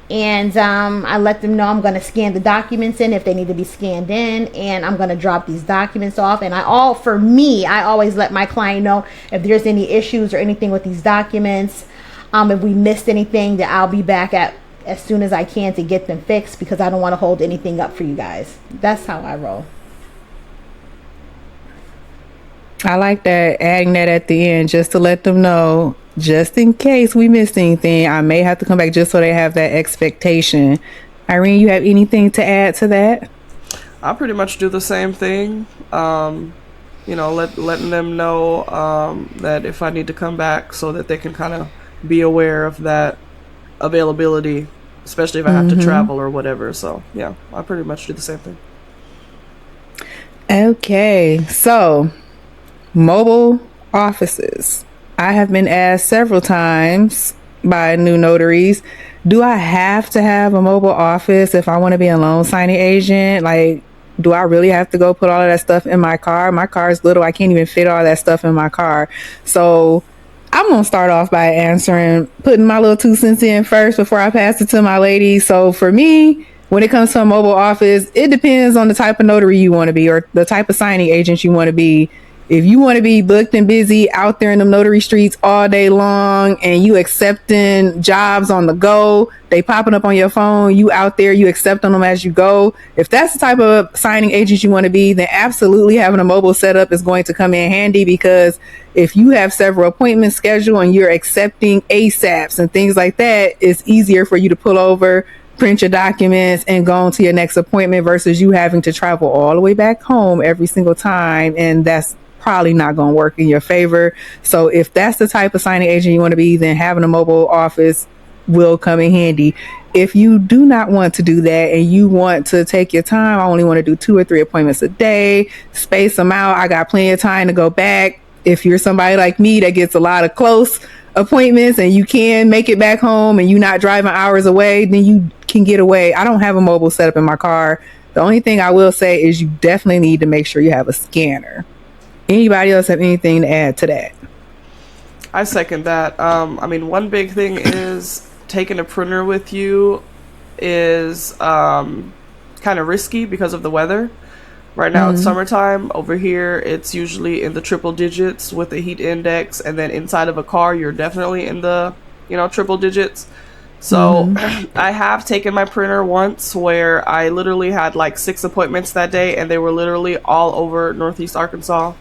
And I let them know I'm going to scan the documents in if they need to be scanned in, and I'm going to drop these documents off. And I always let my client know if there's any issues or anything with these documents. If we missed anything, that I'll be back as soon as I can to get them fixed, because I don't want to hold anything up for you guys. That's how I roll. I like that, adding that at the end, just to let them know, just in case we missed anything, I may have to come back, just so they have that expectation. Irene, you have anything to add to that? I pretty much do the same thing. Letting them know that if I need to come back, so that they can kind of be aware of that availability, especially if I have to travel or whatever. So yeah, I pretty much do the same thing. Okay, so mobile offices. I have been asked several times by new notaries, do I have to have a mobile office if I want to be a loan signing agent? Like, Do I really have to go put all of that stuff in my car? My car is little. I can't even fit all that stuff in my car. So I'm going to start off by putting my little 2 cents in first before I pass it to my lady. So for me, when it comes to a mobile office, it depends on the type of notary you want to be or the type of signing agent you want to be. If you want to be booked and busy out there in the notary streets all day long and you accepting jobs on the go, they popping up on your phone, you out there, you accepting them as you go. If that's the type of signing agent you want to be, then absolutely having a mobile setup is going to come in handy, because if you have several appointments scheduled and you're accepting ASAPs and things like that, it's easier for you to pull over, print your documents, and go on to your next appointment versus you having to travel all the way back home every single time. And that's probably not going to work in your favor. So if that's the type of signing agent you want to be, then having a mobile office will come in handy. If you do not want to do that and you want to take your time, I only want to do 2 or 3 appointments a day, space them out, I got plenty of time to go back. If you're somebody like me that gets a lot of close appointments and you can make it back home and you're not driving hours away, then you can get away. I don't have a mobile setup in my car. The only thing I will say is you definitely need to make sure you have a scanner. Anybody else have anything to add to that? I second that. I mean, one big thing is taking a printer with you is kind of risky because of the weather. Right now it's summertime. Over here it's usually in the triple digits with the heat index, and then inside of a car you're definitely in the triple digits. So I have taken my printer once where I literally had like 6 appointments that day, and they were literally all over Northeast Arkansas,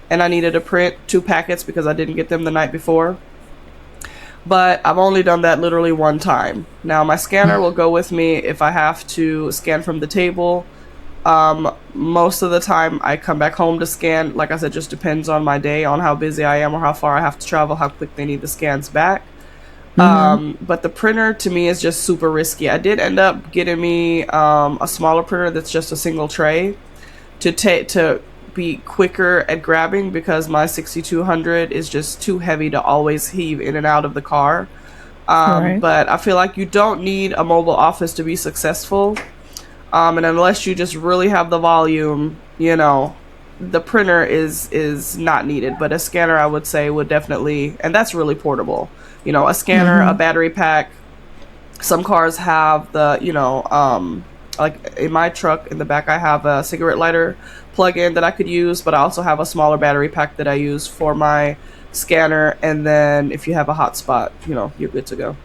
and I needed to print 2 packets because I didn't get them the night before. But I've only done that literally one time. Now my scanner will go with me if I have to scan from the table. Most of the time I come back home to scan. Like I said, just depends on my day, on how busy I am or how far I have to travel, how quick they need the scans back. But the printer to me is just super risky. I did end up getting me a smaller printer that's just a single tray to be quicker at grabbing, because my 6200 is just too heavy to always heave in and out of the car. But I feel like you don't need a mobile office to be successful. And unless you just really have the volume, the printer is not needed. But a scanner, I would say, would definitely, and that's really portable. A scanner, a battery pack. Some cars have the, like in my truck in the back, I have a cigarette lighter plug-in that I could use, but I also have a smaller battery pack that I use for my scanner. And then if you have a hotspot, you're good to go.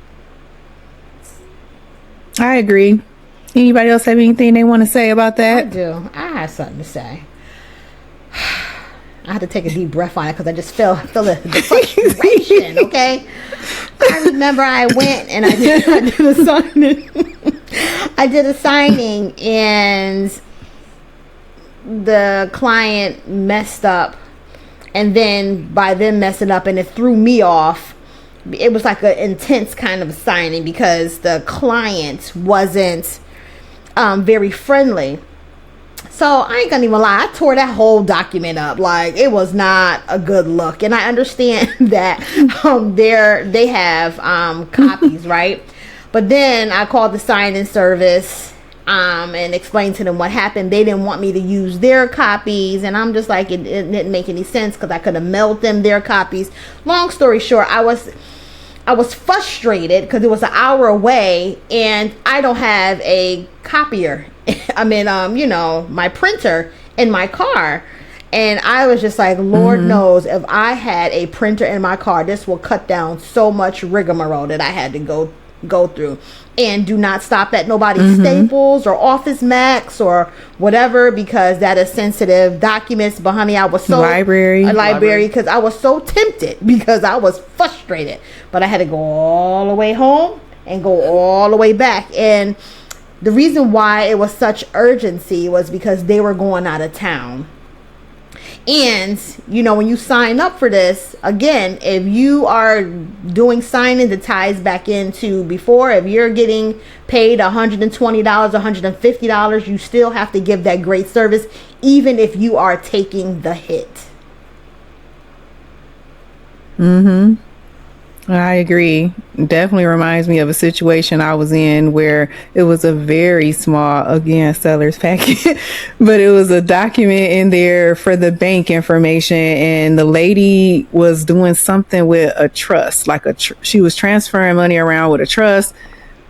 I agree. Anybody else have anything they want to say about that? I do. I have something to say. I had to take a deep breath on it because I just feel the frustration, okay? I remember I went and I did a signing. I did a signing and the client messed up. And then by them messing up, and it threw me off. It was like an intense kind of signing because the client wasn't very friendly. So I ain't gonna even lie, I tore that whole document up. Like, it was not a good look. And I understand that they have copies, right? But then I called the sign-in service and explained to them what happened. They didn't want me to use their copies, and I'm just like, it didn't make any sense because I could have mailed them their copies. Long story short, I was frustrated because it was an hour away and I don't have a copier. I mean, my printer in my car. And I was just like, Lord knows, if I had a printer in my car, this will cut down so much rigmarole that I had to go through. And do not stop at nobody's Staples or Office Max or whatever, because that is sensitive documents. But honey, I was so library because I was so tempted because I was frustrated. But I had to go all the way home and go all the way back. And the reason why it was such urgency was because they were going out of town. And, when you sign up for this, again, if you are doing signing that ties back into before, if you're getting paid $120, $150, you still have to give that great service, even if you are taking the hit. I agree. Definitely reminds me of a situation I was in where it was a very small, again, seller's packet, but it was a document in there for the bank information. And the lady was doing something with a trust, like she was transferring money around with a trust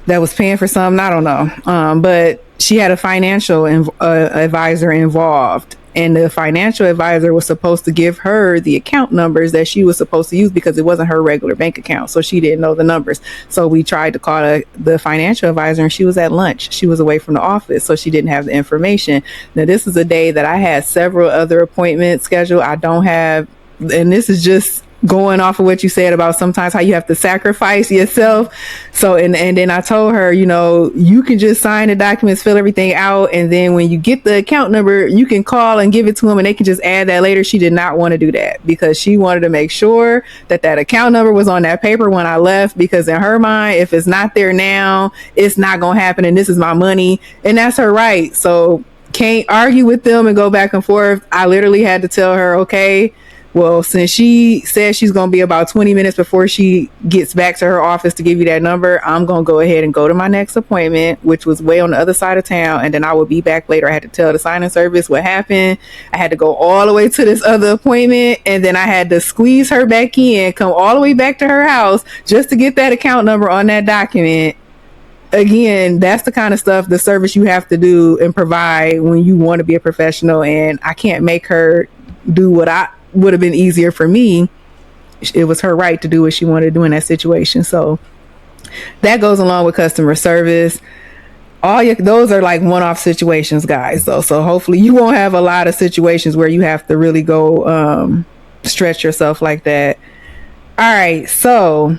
that was paying for something. I don't know. But she had a financial advisor involved. And the financial advisor was supposed to give her the account numbers that she was supposed to use because it wasn't her regular bank account. So she didn't know the numbers. So we tried to call the financial advisor and she was at lunch. She was away from the office. So she didn't have the information. Now, this is a day that I had several other appointments scheduled. I don't have, and this is just going off of what you said about sometimes how you have to sacrifice yourself. So, and then I told her, you can just sign the documents, fill everything out. And then when you get the account number, you can call and give it to them and they can just add that later. She did not want to do that because she wanted to make sure that account number was on that paper when I left, because in her mind, if it's not there now, it's not going to happen. And this is my money and that's her right. So can't argue with them and go back and forth. I literally had to tell her, okay, well, since she says she's going to be about 20 minutes before she gets back to her office to give you that number, I'm going to go ahead and go to my next appointment, which was way on the other side of town. And then I will be back later. I had to tell the signing service what happened. I had to go all the way to this other appointment. And then I had to squeeze her back in, come all the way back to her house just to get that account number on that document. Again, that's the kind of stuff, the service you have to do and provide when you want to be a professional. And I can't make her do what I would have been easier for me. It was her right to do what she wanted to do in that situation. So that goes along with customer service. Those are like one-off situations, guys, though. So hopefully you won't have a lot of situations where you have to really go stretch yourself like that. All right, so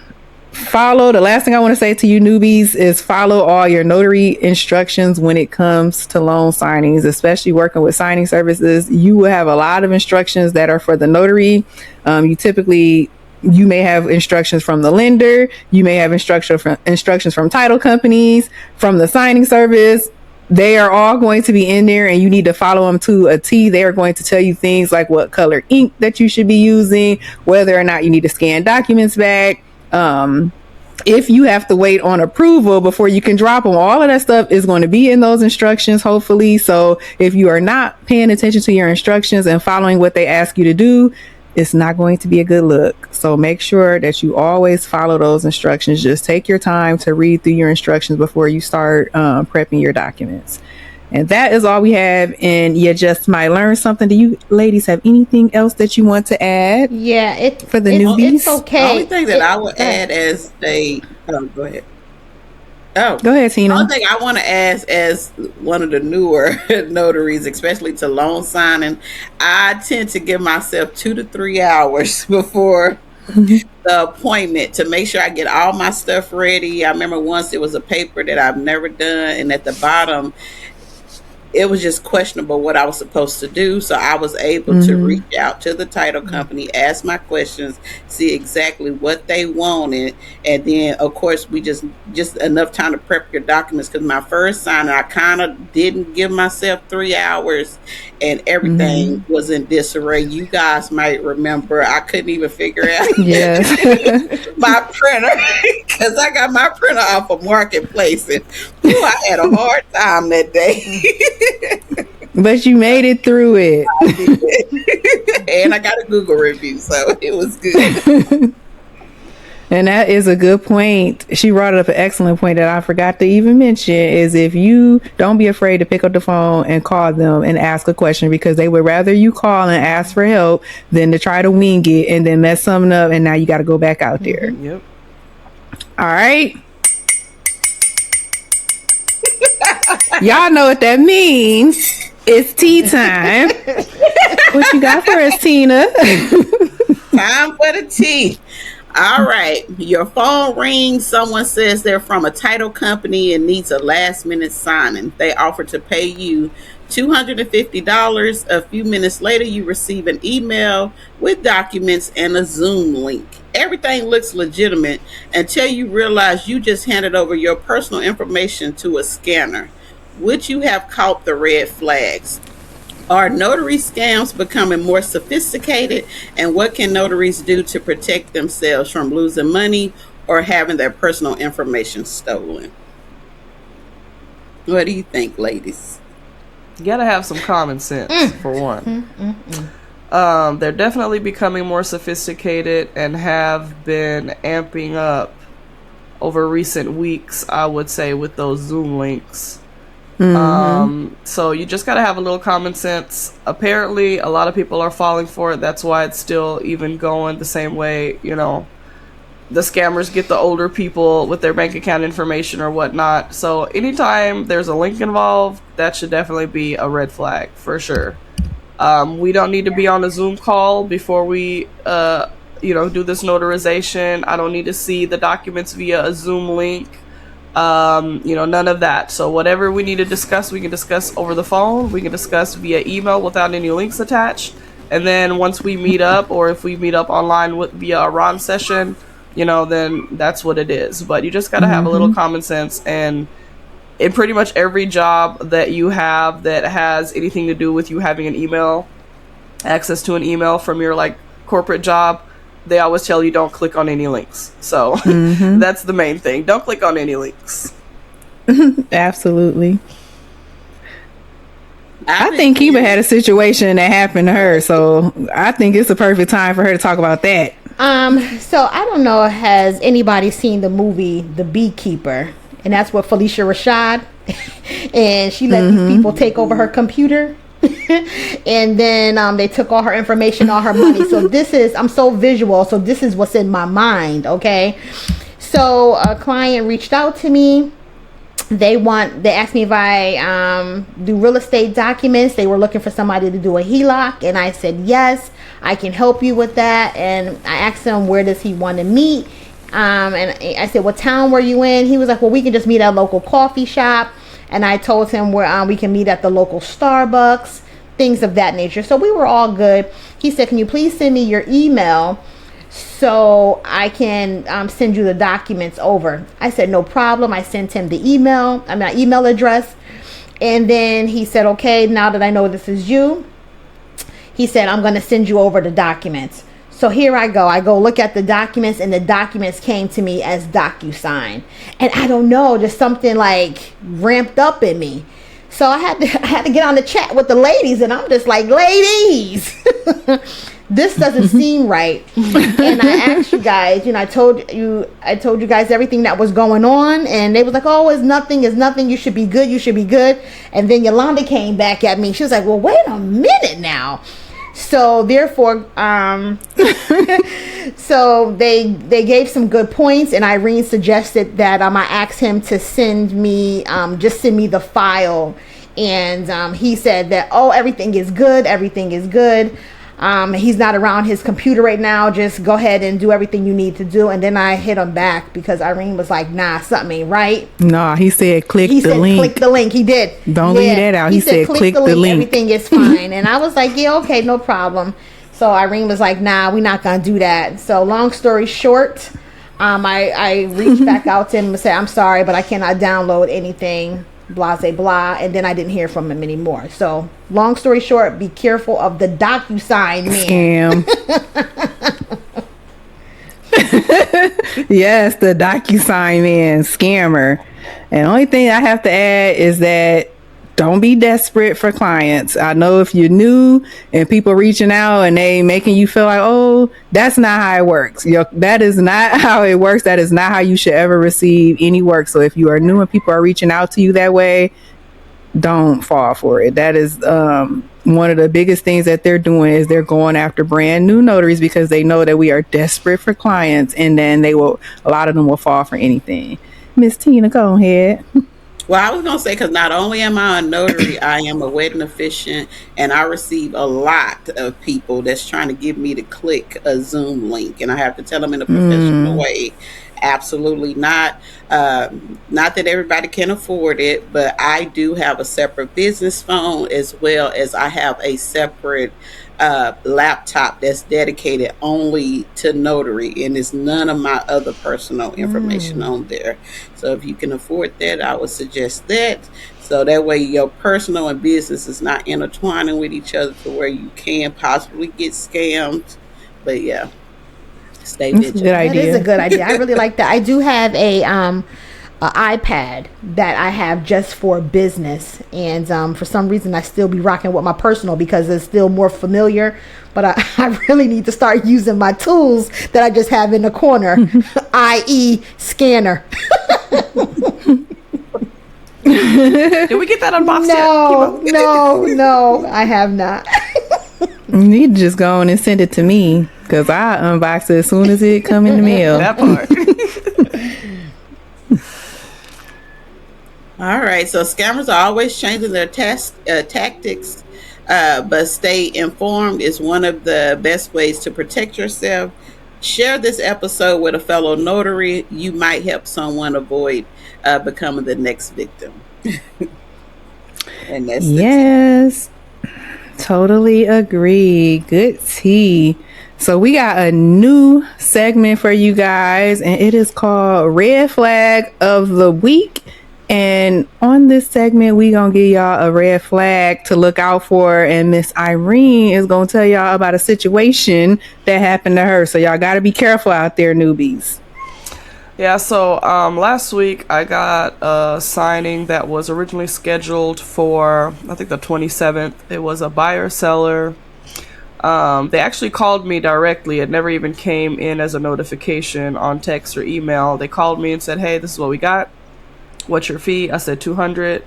the last thing I want to say to you newbies is follow all your notary instructions when it comes to loan signings, especially working with signing services. You will have a lot of instructions that are for the notary. You may have instructions from the lender. You may have instructions from title companies, from the signing service. They are all going to be in there and you need to follow them to a T. They are going to tell you things like what color ink that you should be using, whether or not you need to scan documents back. If you have to wait on approval before you can drop them, all of that stuff is going to be in those instructions, hopefully. So if you are not paying attention to your instructions and following what they ask you to do, it's not going to be a good look. So make sure that you always follow those instructions. Just take your time to read through your instructions before you start prepping your documents. And that is all we have. And you just might learn something. Do you ladies have anything else that you want to add? Yeah, for the newbies? It's okay. The only thing that I would add as go ahead. Oh, go ahead, Tina. The only thing I want to add as one of the newer notaries, especially to loan signing, I tend to give myself 2 to 3 hours before the appointment to make sure I get all my stuff ready. I remember once it was a paper that I've never done, and at the bottom it was just questionable what I was supposed to do. So I was able to reach out to the title company, ask my questions, see exactly what they wanted. And then, of course, we just enough time to prep your documents. Because my first signing, I kind of didn't give myself 3 hours and everything was in disarray. You guys might remember I couldn't even figure out my printer because I got my printer off of Marketplace. And I had a hard time that day. But you made it through it. And I got a Google review, so it was good. And that is a good point. She brought up an excellent point that I forgot to even mention is if you don't be afraid to pick up the phone and call them and ask a question, because they would rather you call and ask for help than to try to wing it and then mess something up. And now you got to go back out there. Yep. All right. Y'all know what that means. It's tea time. What you got for us, Tina? Time for the tea. All right. Your phone rings. Someone says they're from a title company and needs a last minute signing. They offer to pay you $250. A few minutes later, you receive an email with documents and a Zoom link. Everything looks legitimate until you realize you just handed over your personal information to a scanner. Would you have caught the red flags? Are notary scams becoming more sophisticated? And what can notaries do to protect themselves from losing money or having their personal information stolen? What do you think, ladies? You gotta have some common sense, for one. They're definitely becoming more sophisticated and have been amping up over recent weeks, I would say, with those Zoom links. So you just gotta have a little common sense. Apparently, a lot of people are falling for it. That's why it's still even going the same way, you know. The scammers get the older people with their bank account information or whatnot. So anytime there's a link involved, that should definitely be a red flag, for sure. We don't need to be on a Zoom call before we, do this notarization. I don't need to see the documents via a Zoom link. None of that. So whatever we need to discuss, we can discuss over the phone. We can discuss via email without any links attached. And then once we meet up, or if we meet up online via a Ron session, then that's what it is. But you just got to have a little common sense. And in pretty much every job that you have that has anything to do with you having an email, access to an email from your corporate job, they always tell you don't click on any links. So that's the main thing. Don't click on any links. Absolutely. I think Kiba had a situation that happened to her, so I think it's the perfect time for her to talk about that. So I don't know, has anybody seen the movie The Beekeeper? And that's what Felicia Rashad, and she let these people take over her computer. And then they took all her information, all her money. So I'm so visual, so this is what's in my mind, okay? So a client reached out to me. They asked me if I do real estate documents. They were looking for somebody to do a HELOC, and I said yes, I can help you with that. And I asked him, where does he want to meet? And I said, what town were you in? He was like, well, we can just meet at a local coffee shop. And I told him where we can meet at the local Starbucks, things of that nature. So we were all good. He said, can you please send me your email so I can send you the documents over? I said, no problem. I sent him the email address. And then he said, okay, now that I know this is you, he said, I'm going to send you over the documents. So here I go look at the documents, and the documents came to me as DocuSign. And I don't know, just something ramped up in me. So I had to get on the chat with the ladies, and I'm just like, ladies, this doesn't seem right. And I asked you guys, I told you guys everything that was going on, and they was like, oh, it's nothing, you should be good. And then Yolanda came back at me. She was like, well, wait a minute now. So therefore, so they gave some good points, and Irene suggested that I asked him to send me the file, and he said that, oh, everything is good. He's not around his computer right now. Just go ahead and do everything you need to do. And then I hit him back because Irene was like, nah, something ain't right. No, he said click the link. Click the link. He did. Don't leave that out. He said click the link. Everything is fine. And I was like, yeah, okay, no problem. So Irene was like, nah, we're not going to do that. So long story short, I reached back out to him and said, I'm sorry, but I cannot download anything, blah, blah, blah. And then I didn't hear from him anymore. So long story short, be careful of the DocuSign man. Scam. Yes, the DocuSign man, scammer. And the only thing I have to add is that don't be desperate for clients. I know if you're new and people reaching out and they making you feel like, oh, that's not how it works. That is not how it works. That is not how you should ever receive any work. So if you are new and people are reaching out to you that way, don't fall for it. That is one of the biggest things that they're doing is they're going after brand new notaries because they know that we are desperate for clients, and then a lot of them will fall for anything. Miss Tina, go ahead. Well, I was going to say, because not only am I a notary, I am a wedding officiant, and I receive a lot of people that's trying to get me to click a Zoom link, and I have to tell them in a professional way, absolutely not. Not that everybody can afford it, but I do have a separate business phone, as well as I have a separate laptop that's dedicated only to notary, and it's none of my other personal information on there. So if you can afford that, I would suggest that. So that way your personal and business is not intertwining with each other to where you can possibly get scammed. But yeah, stay That's a good vigilant. That is a idea. good idea. I really like that. I do have a iPad that I have just for business, and for some reason I still be rocking with my personal because it's still more familiar. But I really need to start using my tools that I just have in the corner, i.e., scanner. Did we get that unboxed yet? No, I have not. You need to just go on and send it to me because I unbox it as soon as it come in the mail. That part. All right, so scammers are always changing their tactics, but stay informed is one of the best ways to protect yourself. Share this episode with a fellow notary. You might help someone avoid becoming the next victim. And that's Yes, totally agree. Good tea. So we got a new segment for you guys, and it is called Red Flag of the Week. And on this segment, we gonna give y'all a red flag to look out for, and Miss Irene is gonna tell y'all about a situation that happened to her. So y'all gotta be careful out there, newbies. Yeah, so last week I got a signing that was originally scheduled for, I think, the 27th. It was a buyer seller. They actually called me directly. It never even came in as a notification on text or email. They called me and said, hey, this is what we got. What's your fee? I said $200.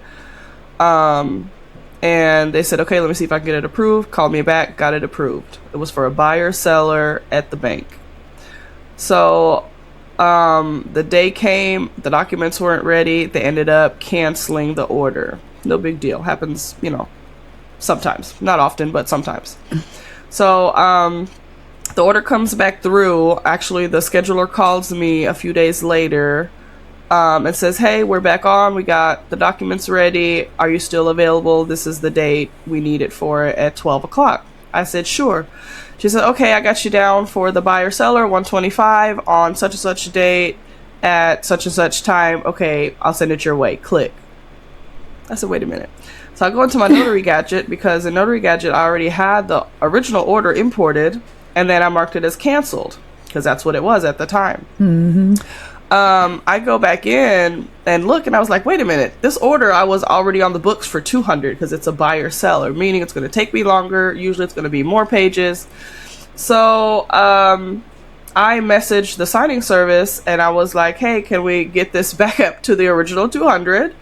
And they said, okay, let me see if I can get it approved. Called me back, got it approved. It was for a buyer seller at the bank. So the day came, the documents weren't ready. They ended up canceling the order. No big deal. Happens, sometimes. Not often, but sometimes. So the order comes back through. Actually, the scheduler calls me a few days later and says, hey, we're back on. We got the documents ready. Are you still available? This is the date we need it for at 12 o'clock. I said, sure. She said, okay, I got you down for the buyer seller, 125 on such and such date at such and such time. Okay, I'll send it your way. Click. I said, wait a minute. So I go into my Notary Gadget because in Notary Gadget I already had the original order imported, and then I marked it as canceled because that's what it was at the time. Mm-hmm. I go back in and look, and I was like, wait a minute, this order I was already on the books for 200 because it's a buyer seller, meaning it's going to take me longer. Usually it's going to be more pages. So I messaged the signing service and I was like, hey, can we get this back up to the original 200?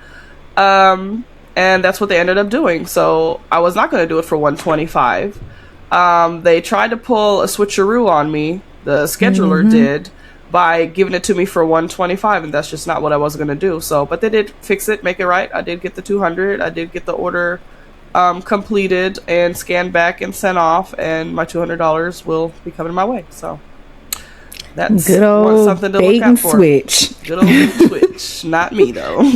And that's what they ended up doing. So I was not going to do it for 125. They tried to pull a switcheroo on me. The scheduler did, by giving it to me for 125, and that's just not what I was going to do. So, but they did fix it, make it right. I did get the 200. I did get the order completed and scanned back and sent off, and my $200 will be coming my way. So that's good old something to bait look out and for. switch. Good old bait and switch. Not me though.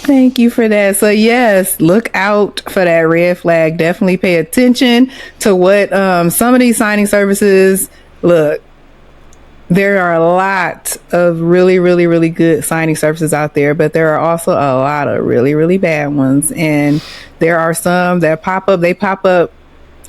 Thank you for that. So yes, look out for that red flag. Definitely pay attention to what some of these signing services look. There are a lot of really, really, really good signing services out there, but there are also a lot of really, really bad ones. And there are some that pop up. They pop up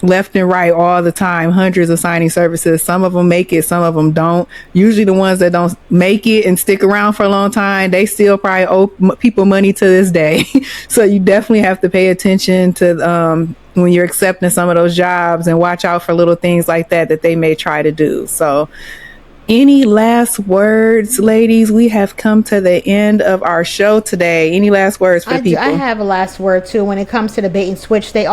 left and right all the time. Hundreds of signing services. Some of them make it, some of them don't. Usually the ones that don't make it and stick around for a long time, they still probably owe people money to this day. So you definitely have to pay attention to when you're accepting some of those jobs and watch out for little things like that they may try to do. So any last words, ladies? We have come to the end of our show today. Any last words for people? I have a last word too. When it comes to the bait and switch, they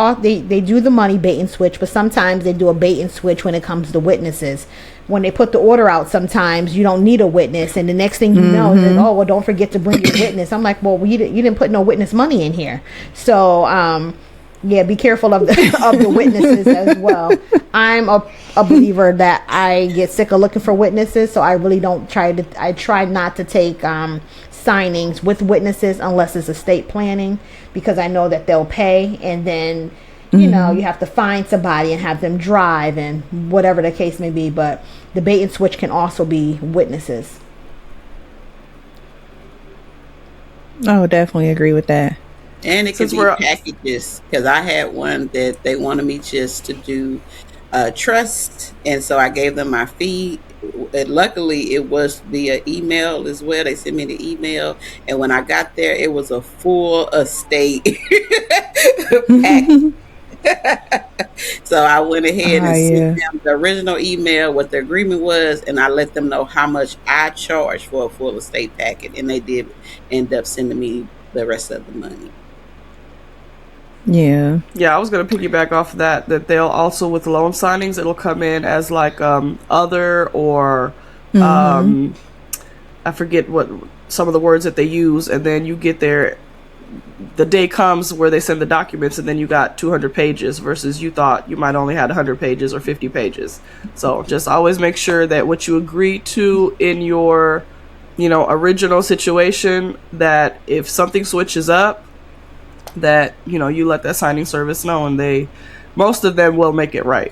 do the money bait and switch, but sometimes they do a bait and switch when it comes to witnesses. When they put the order out, sometimes you don't need a witness, and the next thing you know, is oh well, don't forget to bring your witness. I'm like, well, you didn't put no witness money in here, so yeah, be careful of the witnesses as well. I'm a believer that I get sick of looking for witnesses, so I really don't I try not to take signings with witnesses unless it's estate planning, because I know that they'll pay, and then you have to find somebody and have them drive and whatever the case may be. But the bait and switch can also be witnesses. Oh, definitely agree with that. And it could Since be we're packages because I had one that they wanted me just to do trust, and so I gave them my fee. And luckily, it was via email as well. They sent me the email, and when I got there, it was a full estate pack. So I went ahead Ah, and sent yeah. them the original email, what the agreement was, and I let them know how much I charged for a full estate packet, and they did end up sending me the rest of the money. Yeah. Yeah, I was gonna piggyback off of that they'll also with loan signings it'll come in as like other or um I forget what some of the words that they use, and then you get there, the day comes where they send the documents and then you got 200 pages versus you thought you might only had 100 pages or 50 pages. So just always make sure that what you agree to in your original situation, that if something switches up, that you let that signing service know, and most of them will make it right.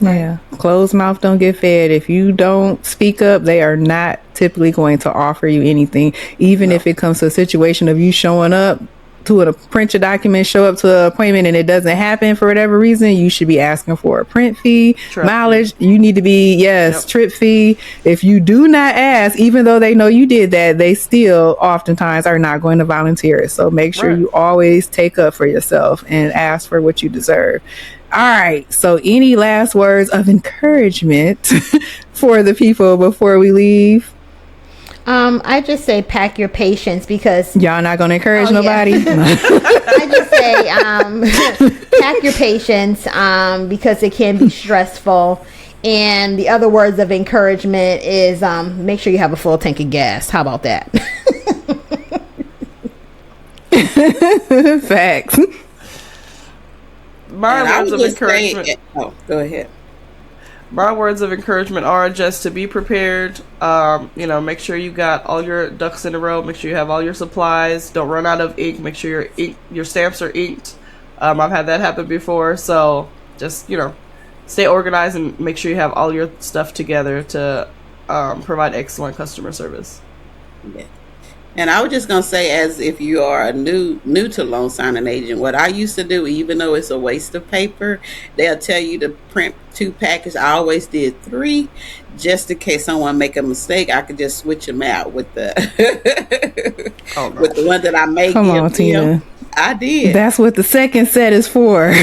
Yeah. Closed mouth don't get fed. If you don't speak up, they are not typically going to offer you anything. Even if it comes to a situation of you showing up to print your document, show up to an appointment, and it doesn't happen for whatever reason, you should be asking for a print fee, Trip mileage. You need to be, trip fee. If you do not ask, even though they know you did that, they still oftentimes are not going to volunteer. So make sure you always take up for yourself and ask for what you deserve. All right. So any last words of encouragement for the people before we leave? I just say pack your patience because y'all not gonna encourage nobody. Yeah. I just say pack your patience because it can be stressful. And the other words of encouragement is make sure you have a full tank of gas. How about that? Facts. My words of encouragement. Go ahead. My words of encouragement are just to be prepared. Make sure you got all your ducks in a row. Make sure you have all your supplies. Don't run out of ink. Make sure your stamps are inked. I've had that happen before, so just stay organized and make sure you have all your stuff together to provide excellent customer service. Yeah. And I was just gonna say, as if you are a new to loan signing agent, what I used to do, even though it's a waste of paper, they'll tell you to print 2 packages. I always did 3, just in case someone make a mistake. I could just switch them out with the with the one that I made. Come on, Tina. I did. That's what the second set is for.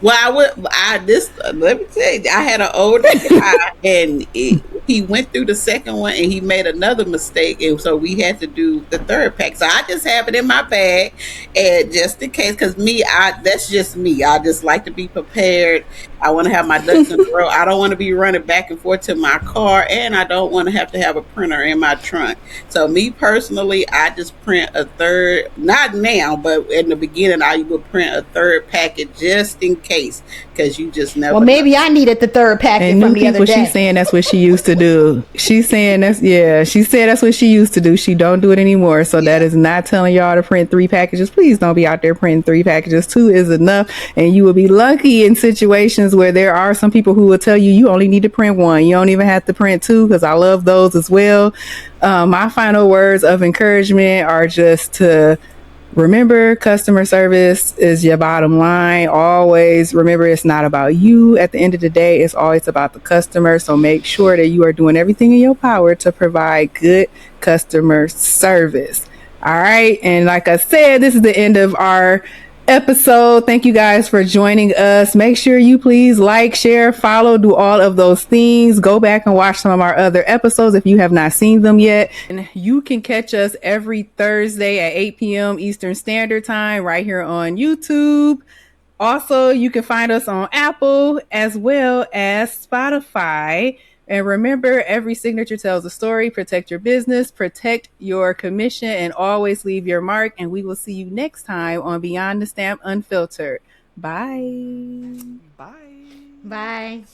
Well, let me tell you, I had an older guy, and he went through the second one, and he made another mistake, and so we had to do the third pack. So I just have it in my bag, and just in case, because that's just me. I just like to be prepared. I want to have my ducks in a row. I don't want to be running back and forth to my car, and I don't want to have a printer in my trunk. So me personally, I just print a third, not now, but in the beginning, I would print a third packet just in case, because you just never Well, maybe I needed the third packet from the other day. She's saying that's what she used to do. She's saying she said that's what she used to do. She don't do it anymore. So that is not telling y'all to print 3 packages. Please don't be out there printing 3 packages. 2 is enough. And you will be lucky in situations where there are some people who will tell you only need to print 1. You don't even have to print 2, because I love those as well. My final words of encouragement are just to remember, customer service is your bottom line. Always remember, it's not about you. At the end of the day, it's always about the customer. So make sure that you are doing everything in your power to provide good customer service. All right. And like I said, this is the end of our episode. Thank you guys for joining us. Make sure you please like, share, follow, do all of those things. Go back and watch some of our other episodes if you have not seen them yet. And you can catch us every Thursday at 8 p.m. Eastern Standard Time right here on YouTube. Also, you can find us on Apple as well as Spotify. And remember, every signature tells a story. Protect your business, protect your commission, and always leave your mark. And we will see you next time on Beyond the Stamp Unfiltered. Bye. Bye. Bye.